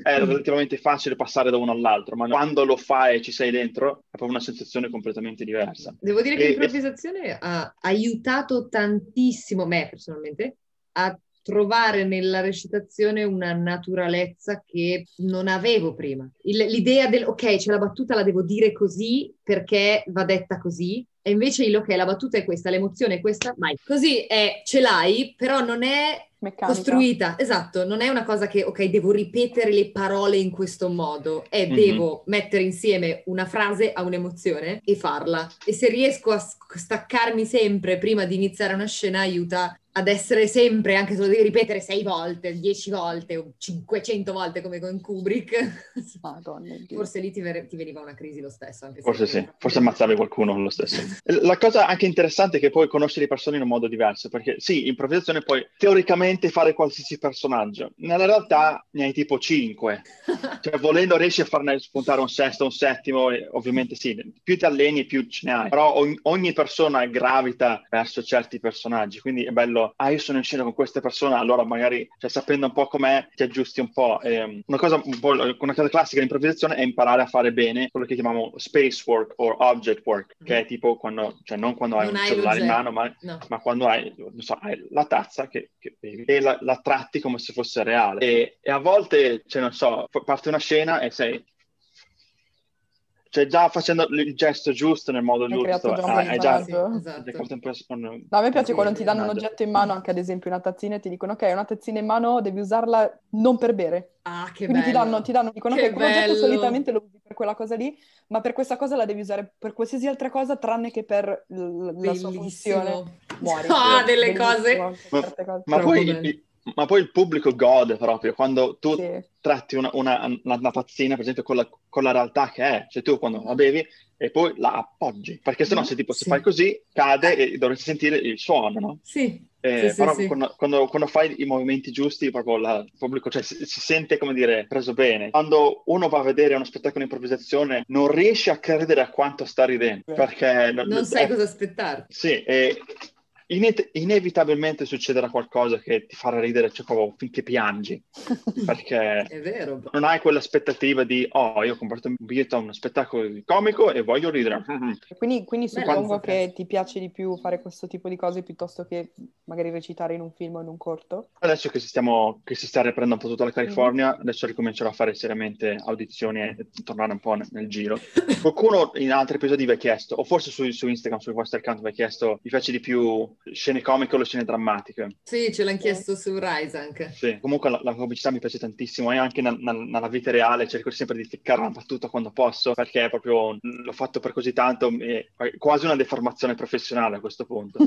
È relativamente facile passare da uno all'altro, ma quando lo fai e ci sei dentro è proprio una sensazione completamente diversa. Devo dire che l'improvvisazione ha aiutato tantissimo me personalmente a trovare nella recitazione una naturalezza che non avevo prima. L'idea ok, c'è la battuta, la devo dire così perché va detta così, e invece ok, la battuta è questa, l'emozione è questa, vai. Così ce l'hai, però non è meccanica, costruita, esatto, non è una cosa che ok, devo ripetere le parole in questo modo, devo mettere insieme una frase a un'emozione e farla, e se riesco a staccarmi sempre prima di iniziare una scena aiuta ad essere sempre, anche se lo devi ripetere 6 volte, 10 volte o 500 volte come con Kubrick. Madonna, forse lì ti veniva una crisi lo stesso, anche forse sì, forse ammazzavi qualcuno lo stesso. La cosa anche interessante è che puoi conoscere le persone in un modo diverso, perché sì, improvvisazione puoi teoricamente fare qualsiasi personaggio, nella realtà ne hai tipo 5, cioè volendo riesci a farne spuntare un sesto, un settimo, e ovviamente sì, più ti alleni più ce ne hai, però ogni persona gravita verso certi personaggi, quindi è bello, io sono in scena con queste persone, allora magari, cioè, sapendo un po' com'è, ti aggiusti un po'. Una cosa classica dell'improvvisazione è imparare a fare bene quello che chiamiamo space work o object work, che è tipo quando, cioè non quando hai un cellulare in mano, ma quando hai, non so, hai la tazza che bevi e la tratti come se fosse reale. E a volte, cioè non so, parte una scena e sei... Cioè già facendo il gesto giusto nel modo giusto, hai già... Esatto. No, a me piace quando ti danno un oggetto in mano, anche ad esempio una tazzina, e ti dicono ok, una tazzina in mano, devi usarla non per bere. Che quindi bello. dicono che quell'oggetto solitamente lo usi per quella cosa lì, ma per questa cosa la devi usare per qualsiasi altra cosa tranne che per la sua funzione. Muori. Delle cose. Ma poi il pubblico gode proprio quando tu tratti una tazzina, per esempio, con la realtà che è. Cioè tu quando la bevi e poi la appoggi, perché sennò se fai così cade e dovresti sentire il suono, no? Però quando fai i movimenti giusti, proprio il pubblico, cioè, si sente, come dire, preso bene. Quando uno va a vedere uno spettacolo di improvvisazione non riesce a credere a quanto sta ridendo, perché non sai cosa aspettare. Sì, inevitabilmente succederà qualcosa che ti farà ridere, cioè proprio finché piangi, perché è vero. Non hai quell'aspettativa di io ho comprato un biglietto a uno spettacolo comico e voglio ridere. Quindi suppongo che ti piace di più fare questo tipo di cose piuttosto che magari recitare in un film o in un corto? Adesso che si sta riprendendo un po' tutta la California, adesso ricomincerò a fare seriamente audizioni e tornare un po' nel giro. Qualcuno in altri episodi vi ha chiesto, o forse su Instagram, sul vostro account vi ha chiesto, vi piace di più scene comiche o le scene drammatiche. Sì, ce l'hanno chiesto su Rise anche. Sì, comunque la comicità mi piace tantissimo e anche nella vita reale cerco sempre di ficcare una battuta quando posso, perché è proprio l'ho fatto per così tanto, è quasi una deformazione professionale a questo punto.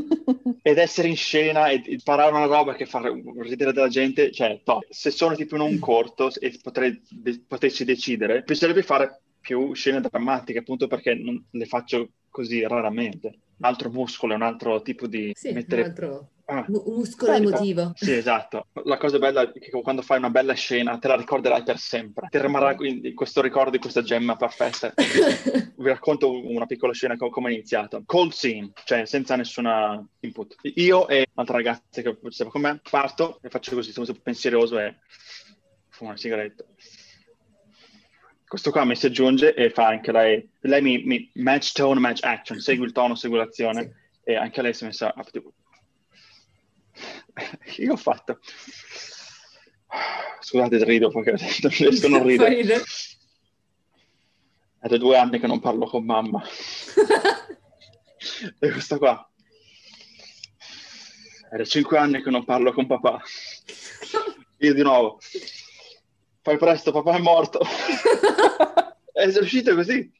Ed essere in scena e imparare una roba che fa ridere della gente, cioè, top. Se sono tipo in un corto e potessi decidere, mi piacerebbe fare più scene drammatiche, appunto perché non le faccio così raramente. Un altro muscolo, un altro tipo di... Sì, mettere... un altro muscolo emotivo. Sì, esatto. La cosa bella è che quando fai una bella scena te la ricorderai per sempre. Ti rimarrà in questo ricordo di questa gemma perfetta. Vi racconto una piccola scena come è iniziato. Cold scene, cioè senza nessuna input. Io e un'altra ragazza che faceva con me, parto e faccio così, sono pensieroso e fumo una sigaretta. Questo qua mi si aggiunge e fa anche lei. Lei mi match tone, match action, segui il tono, segui l'azione. Sì. E anche lei si è messa a... Io ho fatto... Scusate, rido perché non riesco a non ridere. È da 2 anni che non parlo con mamma. E questo qua. È da 5 anni che non parlo con papà. Io di nuovo. Fai presto, papà è morto. È uscito così.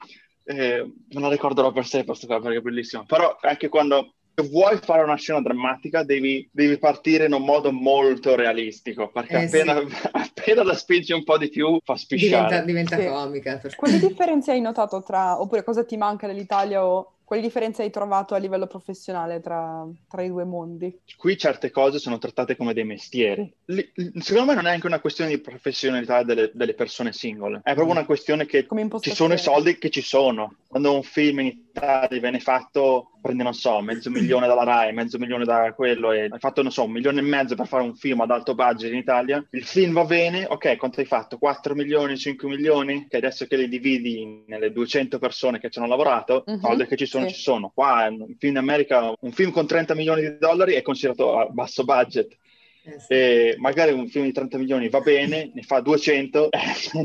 Me la ricorderò per sempre questo qua perché è bellissimo. Però anche quando vuoi fare una scena drammatica devi partire in un modo molto realistico, perché appena la spingi un po' di più fa spisciare. Diventa comica. Quali differenze hai notato oppure cosa ti manca dell'Italia o quali differenze hai trovato a livello professionale tra i due mondi? Qui certe cose sono trattate come dei mestieri. Secondo me non è anche una questione di professionalità delle persone singole, è proprio una questione che ci sono i soldi che ci sono. Quando un film in Italia viene fatto, prendi, non so, $500,000 dalla Rai, $500,000 da quello, e hai fatto, non so, $1,5 milioni per fare un film ad alto budget in Italia, il film va bene, ok, quanto hai fatto? 4 milioni, 5 milioni? Che adesso che li dividi nelle 200 persone che ci hanno lavorato, soldi che ci sono. Qua, un film in America, un film con $30 milioni è considerato a basso budget. E magari un film di 30 milioni va bene, ne fa 200,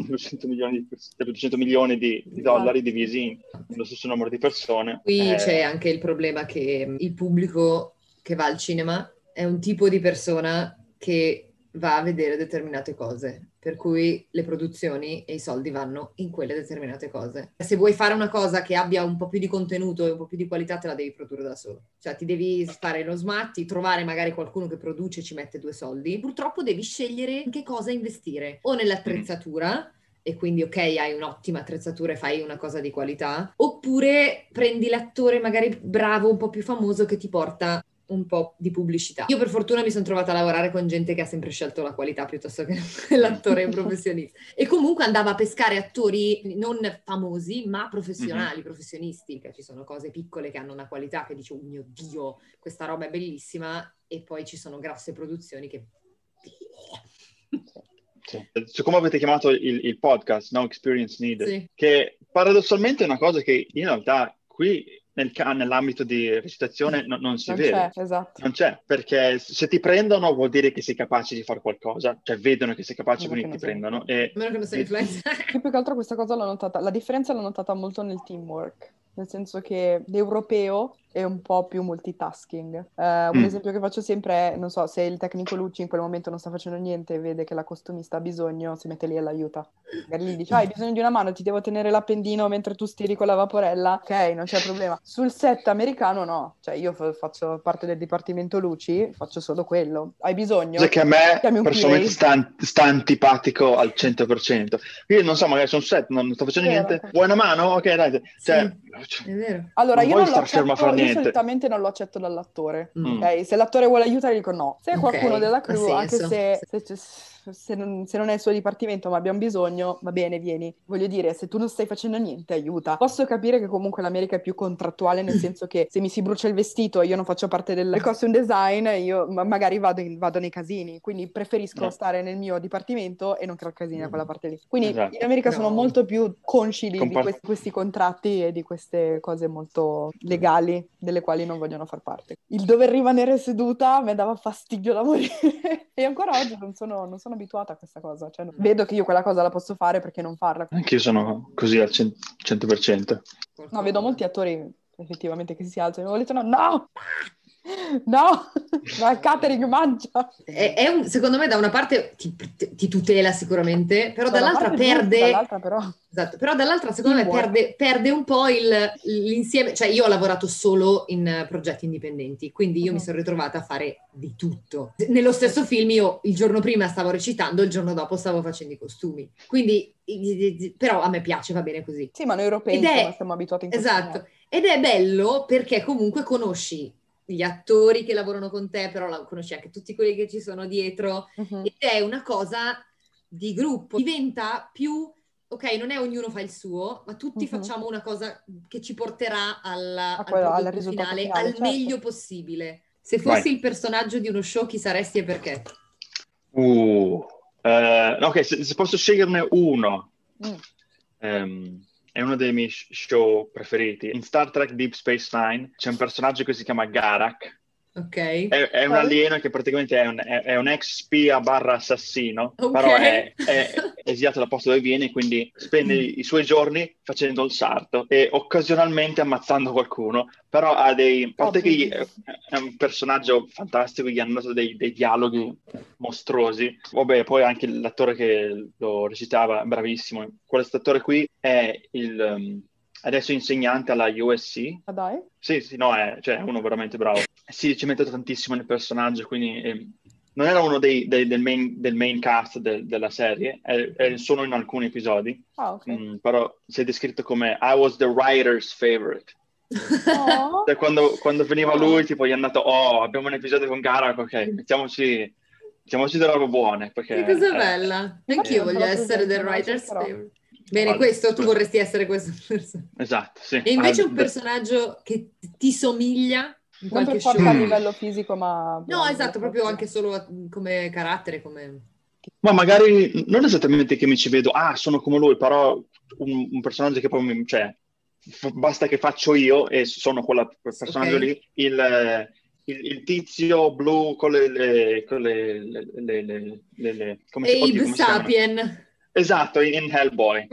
200 milioni di dollari divisi nello stesso numero di persone. Qui c'è anche il problema che il pubblico che va al cinema è un tipo di persona che va a vedere determinate cose, per cui le produzioni e i soldi vanno in quelle determinate cose. Se vuoi fare una cosa che abbia un po' più di contenuto e un po' più di qualità, te la devi produrre da solo. Cioè ti devi fare lo smatti, trovare magari qualcuno che produce e ci mette 2 soldi. Purtroppo devi scegliere in che cosa investire, o nell'attrezzatura, e quindi ok, hai un'ottima attrezzatura e fai una cosa di qualità, oppure prendi l'attore magari bravo, un po' più famoso, che ti porta un po' di pubblicità. Io per fortuna mi sono trovata a lavorare con gente che ha sempre scelto la qualità piuttosto che l'attore professionista, e comunque andava a pescare attori non famosi ma professionali, professionisti, che ci sono cose piccole che hanno una qualità che dici, oh mio Dio, questa roba è bellissima, e poi ci sono grosse produzioni che... Sì. Come avete chiamato il podcast, No Experience Needed, che paradossalmente è una cosa che in realtà qui nell'ambito di recitazione non si vede. C'è, esatto. Non c'è, perché se ti prendono vuol dire che sei capace di fare qualcosa, cioè vedono che sei capace, quindi ti prendono. E... meno che non sei influencer. Più che altro questa cosa l'ho notata, la differenza l'ho notata molto nel teamwork, nel senso che l'europeo è un po' più multitasking. Un esempio che faccio sempre è, non so, se il tecnico luci in quel momento non sta facendo niente e vede che la costumista ha bisogno, si mette lì e l'aiuta. Magari gli dice, hai bisogno di una mano, ti devo tenere l'appendino mentre tu stiri con la vaporella, ok, non c'è problema. Sul set americano no, cioè io faccio parte del dipartimento luci, faccio solo quello. Hai bisogno? Che a me personalmente sta antipatico al 100%. Io non so, magari sono set, non sto facendo niente. Okay. Vuoi una mano? Ok, dai. Cioè, sì, è vero. Allora, io non lo accetto, io solitamente non lo accetto dall'attore. Okay? Se l'attore vuole aiutare, dico no. Se è qualcuno della crew, anche se non è il suo dipartimento ma abbiamo bisogno, va bene, vieni. Voglio dire, se tu non stai facendo niente, aiuta. Posso capire che comunque l'America è più contrattuale, nel senso che se mi si brucia il vestito e io non faccio parte del costume design, io magari vado nei casini, quindi preferisco stare nel mio dipartimento e non creare casini da quella parte lì. Quindi in America sono molto più consci di questi contratti e di queste cose molto legali delle quali non vogliono far parte. Il dover rimanere seduta mi dava fastidio da morire e ancora oggi non sono abituata a questa cosa, cioè vedo che io quella cosa la posso fare, perché non farla? Anch'io sono così al 100%. No, vedo molti attori effettivamente che si alzano e ho detto no! No, ma il catering mangia. Secondo me da una parte ti tutela sicuramente, però Da una dall'altra parte perde... giusto, dall'altra però. Esatto, però dall'altra secondo me perde un po' l'insieme, cioè io ho lavorato solo in progetti indipendenti, quindi io mi sono ritrovata a fare di tutto. Nello stesso film io il giorno prima stavo recitando, il giorno dopo stavo facendo i costumi, quindi però a me piace, va bene così. Sì, ma noi europei insomma, siamo abituati in questo Esatto, modo. ed è bello perché comunque conosci gli attori che lavorano con te, però conosci anche tutti quelli che ci sono dietro, ed è una cosa di gruppo, diventa più... Ok, non è ognuno fa il suo, ma tutti facciamo una cosa che ci porterà al prodotto finale al certo. meglio possibile. Se fossi il personaggio di uno show, chi saresti e perché? Ok, se posso sceglierne uno, è uno dei miei show preferiti. In Star Trek Deep Space Nine c'è un personaggio che si chiama Garak. Ok. È un alieno che praticamente è un ex spia barra assassino, però è esiliato dal posto dove viene, quindi spende i suoi giorni facendo il sarto e occasionalmente ammazzando qualcuno, però ha a parte che è un personaggio fantastico, gli hanno dato dei dialoghi mostruosi. Vabbè, poi anche l'attore che lo recitava, bravissimo. Questo attore qui è adesso insegnante alla USC. Ah, dai? Sì, no, è uno veramente bravo. Sì, ci mette tantissimo nel personaggio, quindi non era uno del main cast della serie, è solo in alcuni episodi. Ah, ok. Però si è descritto come I was the writer's favorite. Oh. Cioè, quando veniva lui, tipo, gli è andato, abbiamo un episodio con Garak, ok, mettiamoci delle robe buone. Perché, che cosa bella! Anch'io voglio essere the writer's favorite. Bene, tu vorresti essere questo personaggio. Esatto, sì. E invece un personaggio che ti somiglia in non qualche per forza show? a livello fisico, ma... No, esatto, proprio anche solo come carattere, come... Ma magari, non esattamente che mi ci vedo, sono come lui, però un personaggio che poi, basta che faccio io e sono quel personaggio lì, il tizio blu con le come Abe Sapien. Esatto, in Hellboy.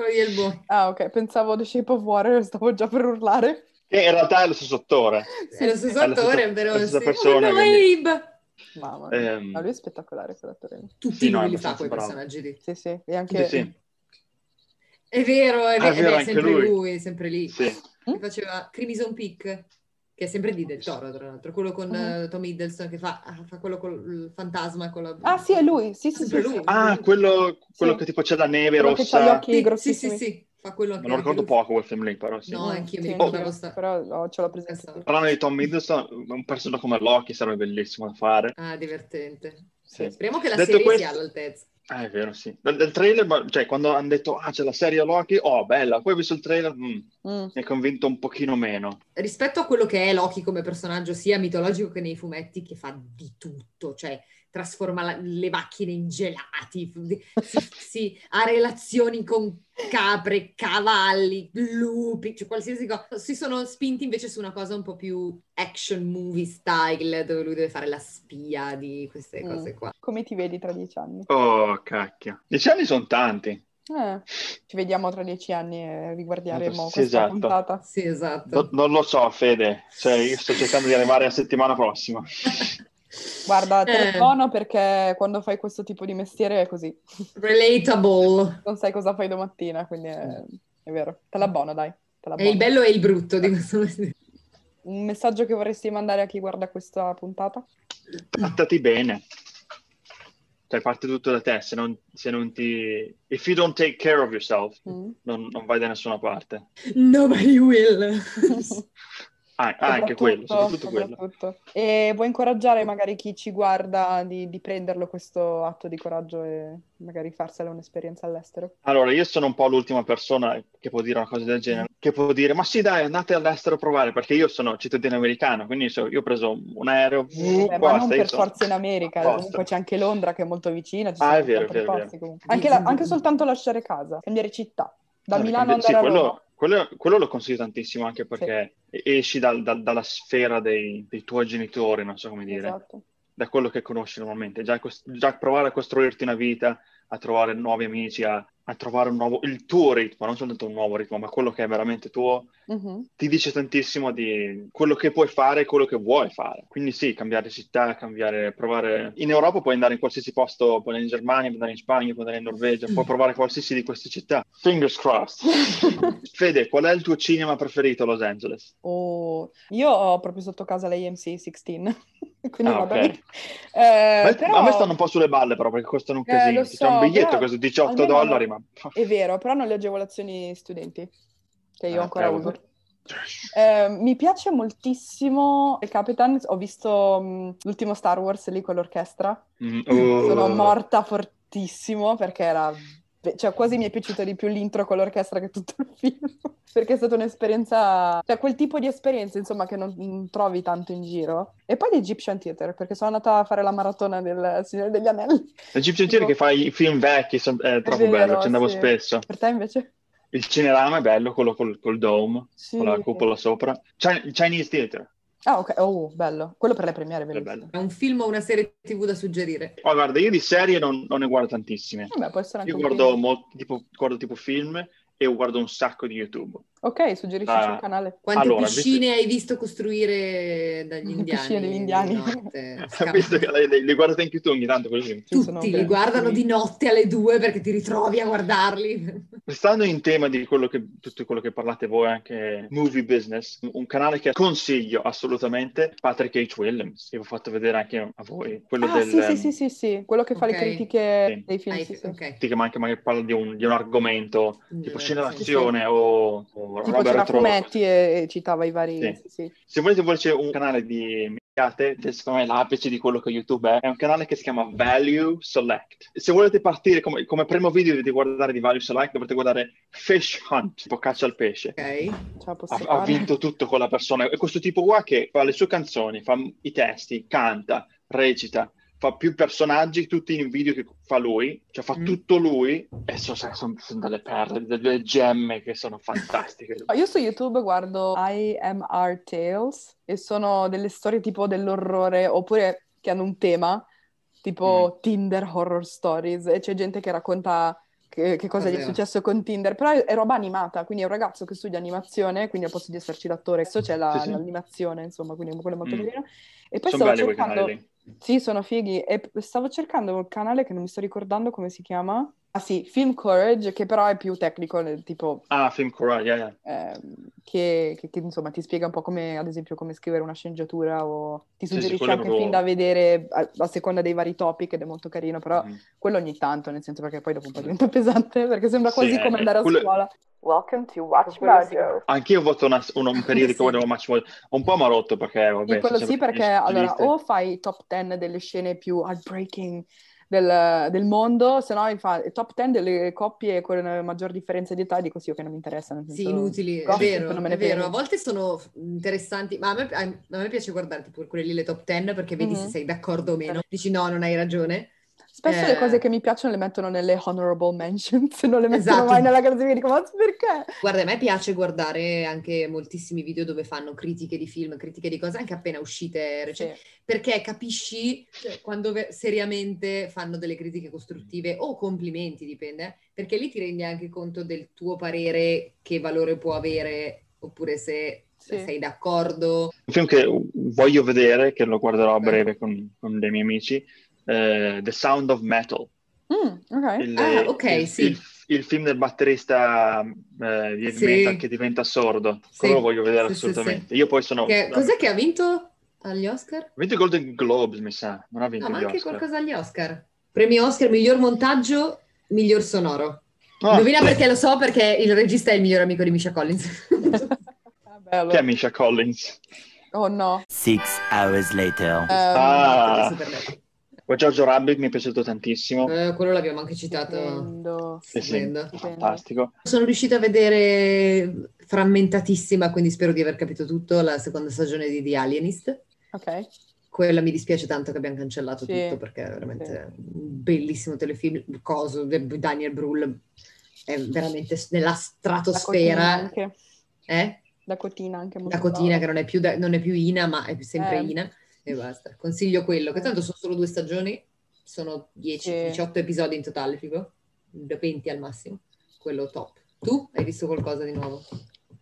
Ah, ok, pensavo The Shape of Water, stavo già per urlare. Che in realtà è lo stesso attore. È lo stesso attore, però è la stessa sì. persona. Abe! Mamma mia, ma lui è spettacolare quell'attore. Tutti lui li fa quei personaggi lì. Sì, sì, e anche... Sì. È vero, è anche sempre lui, sempre lì. Sì. Che faceva Crimson Peak, che è sempre di Del Toro, tra l'altro, quello con Tom Hiddleston che fa quello col fantasma con la... Ah, sì, è lui, sì. Lui. Ah, quello che tipo c'è la neve quello rossa. Che c'ha gli occhi grossissimi. Sì. Fa quello Non lo ricordo poco quel film lì, però sì. No, anch'io mi ricordavo però ce l'ho presente. Parlando di Tom Hiddleston, un personaggio come Loki sarebbe bellissimo da fare. Ah, divertente. Sì. Speriamo che la serie sia all'altezza. È vero, sì. Del trailer, cioè quando hanno detto c'è la serie Loki, bello. Poi ho visto il trailer, mi è convinto un pochino meno. Rispetto a quello che è Loki come personaggio, sia mitologico che nei fumetti, che fa di tutto, cioè trasforma le macchine in gelati, ha relazioni con capre, cavalli, lupi, cioè qualsiasi cosa. Si sono spinti invece su una cosa un po' più action movie style, dove lui deve fare la spia di queste cose qua. Come ti vedi tra 10 anni? Oh, cacchio. 10 anni sono tanti. Ci vediamo tra 10 anni e riguarderemo sì, questa esatto. puntata. Sì, esatto. Non lo so, Fede. Cioè, io sto cercando di arrivare la settimana prossima. Guarda, te lo buono perché quando fai questo tipo di mestiere è così. Relatable. Non sai cosa fai domattina, quindi è vero. Te la buono, dai. È il bello e il brutto di questo mestiere. Un messaggio che vorresti mandare a chi guarda questa puntata? Trattati bene. Cioè, parte tutto da te. Se non ti... If you don't take care of yourself, non vai da nessuna parte. Nobody will. Anche quello, soprattutto quello. E vuoi incoraggiare magari chi ci guarda di prenderlo questo atto di coraggio e magari farsela un'esperienza all'estero? Allora, io sono un po' l'ultima persona che può dire una cosa del genere, che può dire, ma sì dai, andate all'estero a provare, perché io sono cittadino americano, quindi io ho preso un aereo, ma non per forza in America, comunque c'è anche Londra che è molto vicina, ci sono è vero, posti, anche soltanto lasciare casa, cambiare città, da Milano andare a Roma. Quello lo consiglio tantissimo, anche perché esci dalla sfera dei tuoi genitori, non so come dire. Esatto. da quello che conosci normalmente, già provare a costruirti una vita, a trovare nuovi amici, a trovare il tuo ritmo, non soltanto un nuovo ritmo, ma quello che è veramente tuo, ti dice tantissimo di quello che puoi fare e quello che vuoi fare. Quindi sì, cambiare città, provare. In Europa puoi andare in qualsiasi posto, puoi andare in Germania, puoi andare in Spagna, puoi andare in Norvegia, puoi provare qualsiasi di queste città. Fingers crossed. Fede, qual è il tuo cinema preferito a Los Angeles? Io ho proprio sotto casa la AMC 16. Quindi vado lì. A me stanno un po' sulle balle però perché costano un casino. Lo C'è un so, biglietto però costa $18, almeno ma è vero, però hanno le agevolazioni studenti che io ancora uso. Mi piace moltissimo il Capitan, ho visto l'ultimo Star Wars lì con l'orchestra. Sono morta fortissimo perché cioè quasi mi è piaciuto di più l'intro con l'orchestra che tutto il film, perché è stata un'esperienza, cioè quel tipo di esperienza insomma che non trovi tanto in giro. E poi l'Egyptian Theatre, perché sono andata a fare la maratona del Signore degli Anelli. L'Egyptian Theatre che fa i film vecchi è troppo bello, ci andavo spesso. Per te invece? Il Cinerama è bello, quello col dome, con la cupola sopra. Chinese Theatre. Ah, ok. Bello. Quello per le premiere, bellissimo. È un film o una serie TV da suggerire? Guarda, io di serie non ne guardo tantissime. Vabbè, può essere anche io guardo tipo film e guardo un sacco di YouTube. Ok, suggerisci sul canale. Quante piscine hai visto costruire dagli indiani? Piscine degli indiani. Visto che li guardate anche tu ogni tanto così. Tutti li guardano di notte alle 2 perché ti ritrovi a guardarli. Stando in tema di tutto quello che parlate voi, anche movie business, un canale che consiglio assolutamente, Patrick H. Williams, che vi ho fatto vedere anche a voi. Quello sì, quello che fa le critiche dei film. Che magari parla di un argomento, tipo scenerazione o tipo c'era fumetti e citava i vari... Sì. Se volete un canale di secondo me l'apice di quello che YouTube è un canale che si chiama Value Select. Se volete partire come primo video di guardare di Value Select, dovrete guardare Fish Hunt, tipo caccia al pesce. Ha vinto tutto con la persona. E questo tipo qua che fa le sue canzoni, fa i testi, canta, recita, fa più personaggi, tutti in video che fa lui, cioè fa tutto lui, e sono delle perle, delle gemme che sono fantastiche. Io su YouTube guardo IMR Tales e sono delle storie tipo dell'orrore, oppure che hanno un tema, tipo Tinder Horror Stories, e c'è gente che racconta che cosa gli è successo con Tinder, però è roba animata, quindi è un ragazzo che studia animazione, quindi al posto di esserci l'attore, adesso c'è l'animazione, insomma, quindi quello è molto carino. E poi stavo cercando... Sì, sono fighi. E stavo cercando un canale che non mi sto ricordando come si chiama. Ah sì, Film Courage, che però è più tecnico, tipo... Film Courage, che insomma ti spiega un po' come, ad esempio, come scrivere una sceneggiatura o ti suggerisce anche film da vedere a seconda dei vari topic ed è molto carino, però quello ogni tanto, nel senso perché poi dopo un po' diventa pesante, perché sembra quasi come andare a scuola. Welcome to Watch Mojo. Anch'io ho avuto un periodo che guardavo Watch Mojo, un po' marotto perché vabbè. Quello sì, perché allora o fai top 10 delle scene più heartbreaking del mondo, se no fa top 10 delle coppie con maggior differenza di età, dico sì, che non mi interessano. Sì, inutili, è vero, a volte sono interessanti, ma a me piace guardare tipo quelli le top 10 perché vedi se sei d'accordo o meno, dici no, non hai ragione. Spesso le cose che mi piacciono le mettono nelle honorable mentions, non le mettono mai nella classifica, dico ma perché? Guarda, a me piace guardare anche moltissimi video dove fanno critiche di film, critiche di cose anche appena uscite, perché capisci quando seriamente fanno delle critiche costruttive o complimenti, dipende, perché lì ti rendi anche conto del tuo parere, che valore può avere, oppure se sei d'accordo. Un film che voglio vedere, che lo guarderò a breve con dei miei amici, The Sound of Metal. Il film del batterista di metal che diventa sordo. Quello lo voglio vedere assolutamente. Io poi sono... Cos'è che ha vinto agli Oscar? Ha vinto i Golden Globes, mi sa. Non ha vinto ma gli anche Oscar. Qualcosa agli Oscar. Premi Oscar, miglior montaggio, miglior sonoro. Indovina perché lo so, perché il regista è il miglior amico di Misha Collins. Chi è Misha Collins? Oh no. 6 hours later. Jojo Rabbit mi è piaciuto tantissimo. Quello l'abbiamo anche citato. Fantastico. Sono riuscita a vedere frammentatissima, quindi spero di aver capito tutto, la seconda stagione di The Alienist. Ok. Quella mi dispiace tanto che abbiamo cancellato tutto, perché è veramente un bellissimo telefilm. Daniel Brühl è veramente nella stratosfera. Dakotina anche molto Dakotina che non è più Ina, ma è sempre Ina. E basta. Consiglio quello, che tanto sono solo 2 stagioni, sono 10-18 episodi in totale, figo. 20 al massimo. Quello top. Tu hai visto qualcosa di nuovo?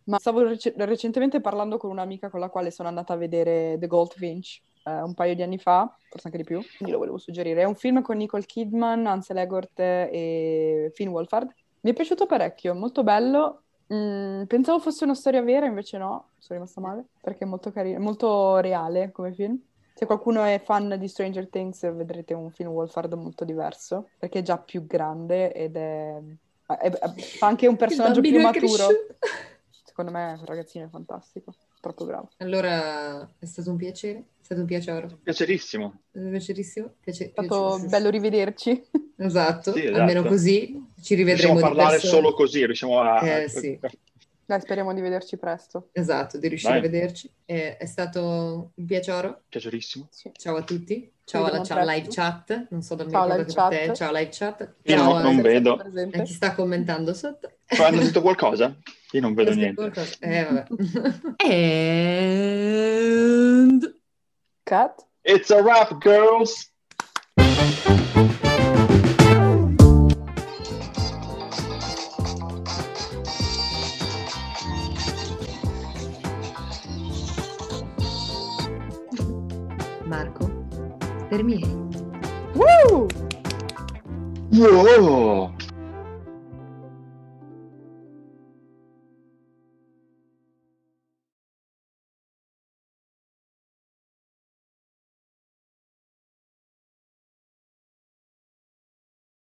Ma stavo recentemente parlando con un'amica con la quale sono andata a vedere The Goldfinch un paio di anni fa, forse anche di più, quindi lo volevo suggerire. È un film con Nicole Kidman, Ansel Elgort e Finn Wolfhard. Mi è piaciuto parecchio, molto bello. Pensavo fosse una storia vera, invece no, sono rimasta male, perché è molto carino, molto reale come film. Se qualcuno è fan di Stranger Things vedrete un Finn Wolfhard molto diverso, perché è già più grande ed fa anche un personaggio più maturo. Secondo me il ragazzino è fantastico, troppo bravo. Allora, è stato un piacere, è stato un piacere. Piacerissimo. Piacerissimo. È stato bello rivederci. Esatto, Sì, esatto. Almeno così ci rivedremo riusciamo a parlare persona. solo così, riusciamo a... Sì. Dai, speriamo di vederci presto. Esatto, di riuscire a vederci. È stato un piacere. Piacerissimo. Sì. Ciao a tutti. Ciao alla live chat. Non so da me Ciao, cosa live che chat. per te. Ciao live chat. Io Ciao non vedo. a chi sta commentando sotto. Hanno detto qualcosa? Io non vedo niente. Vabbè. And... Cut. It's a wrap, girls! Marco, per miei. Woo! Wow!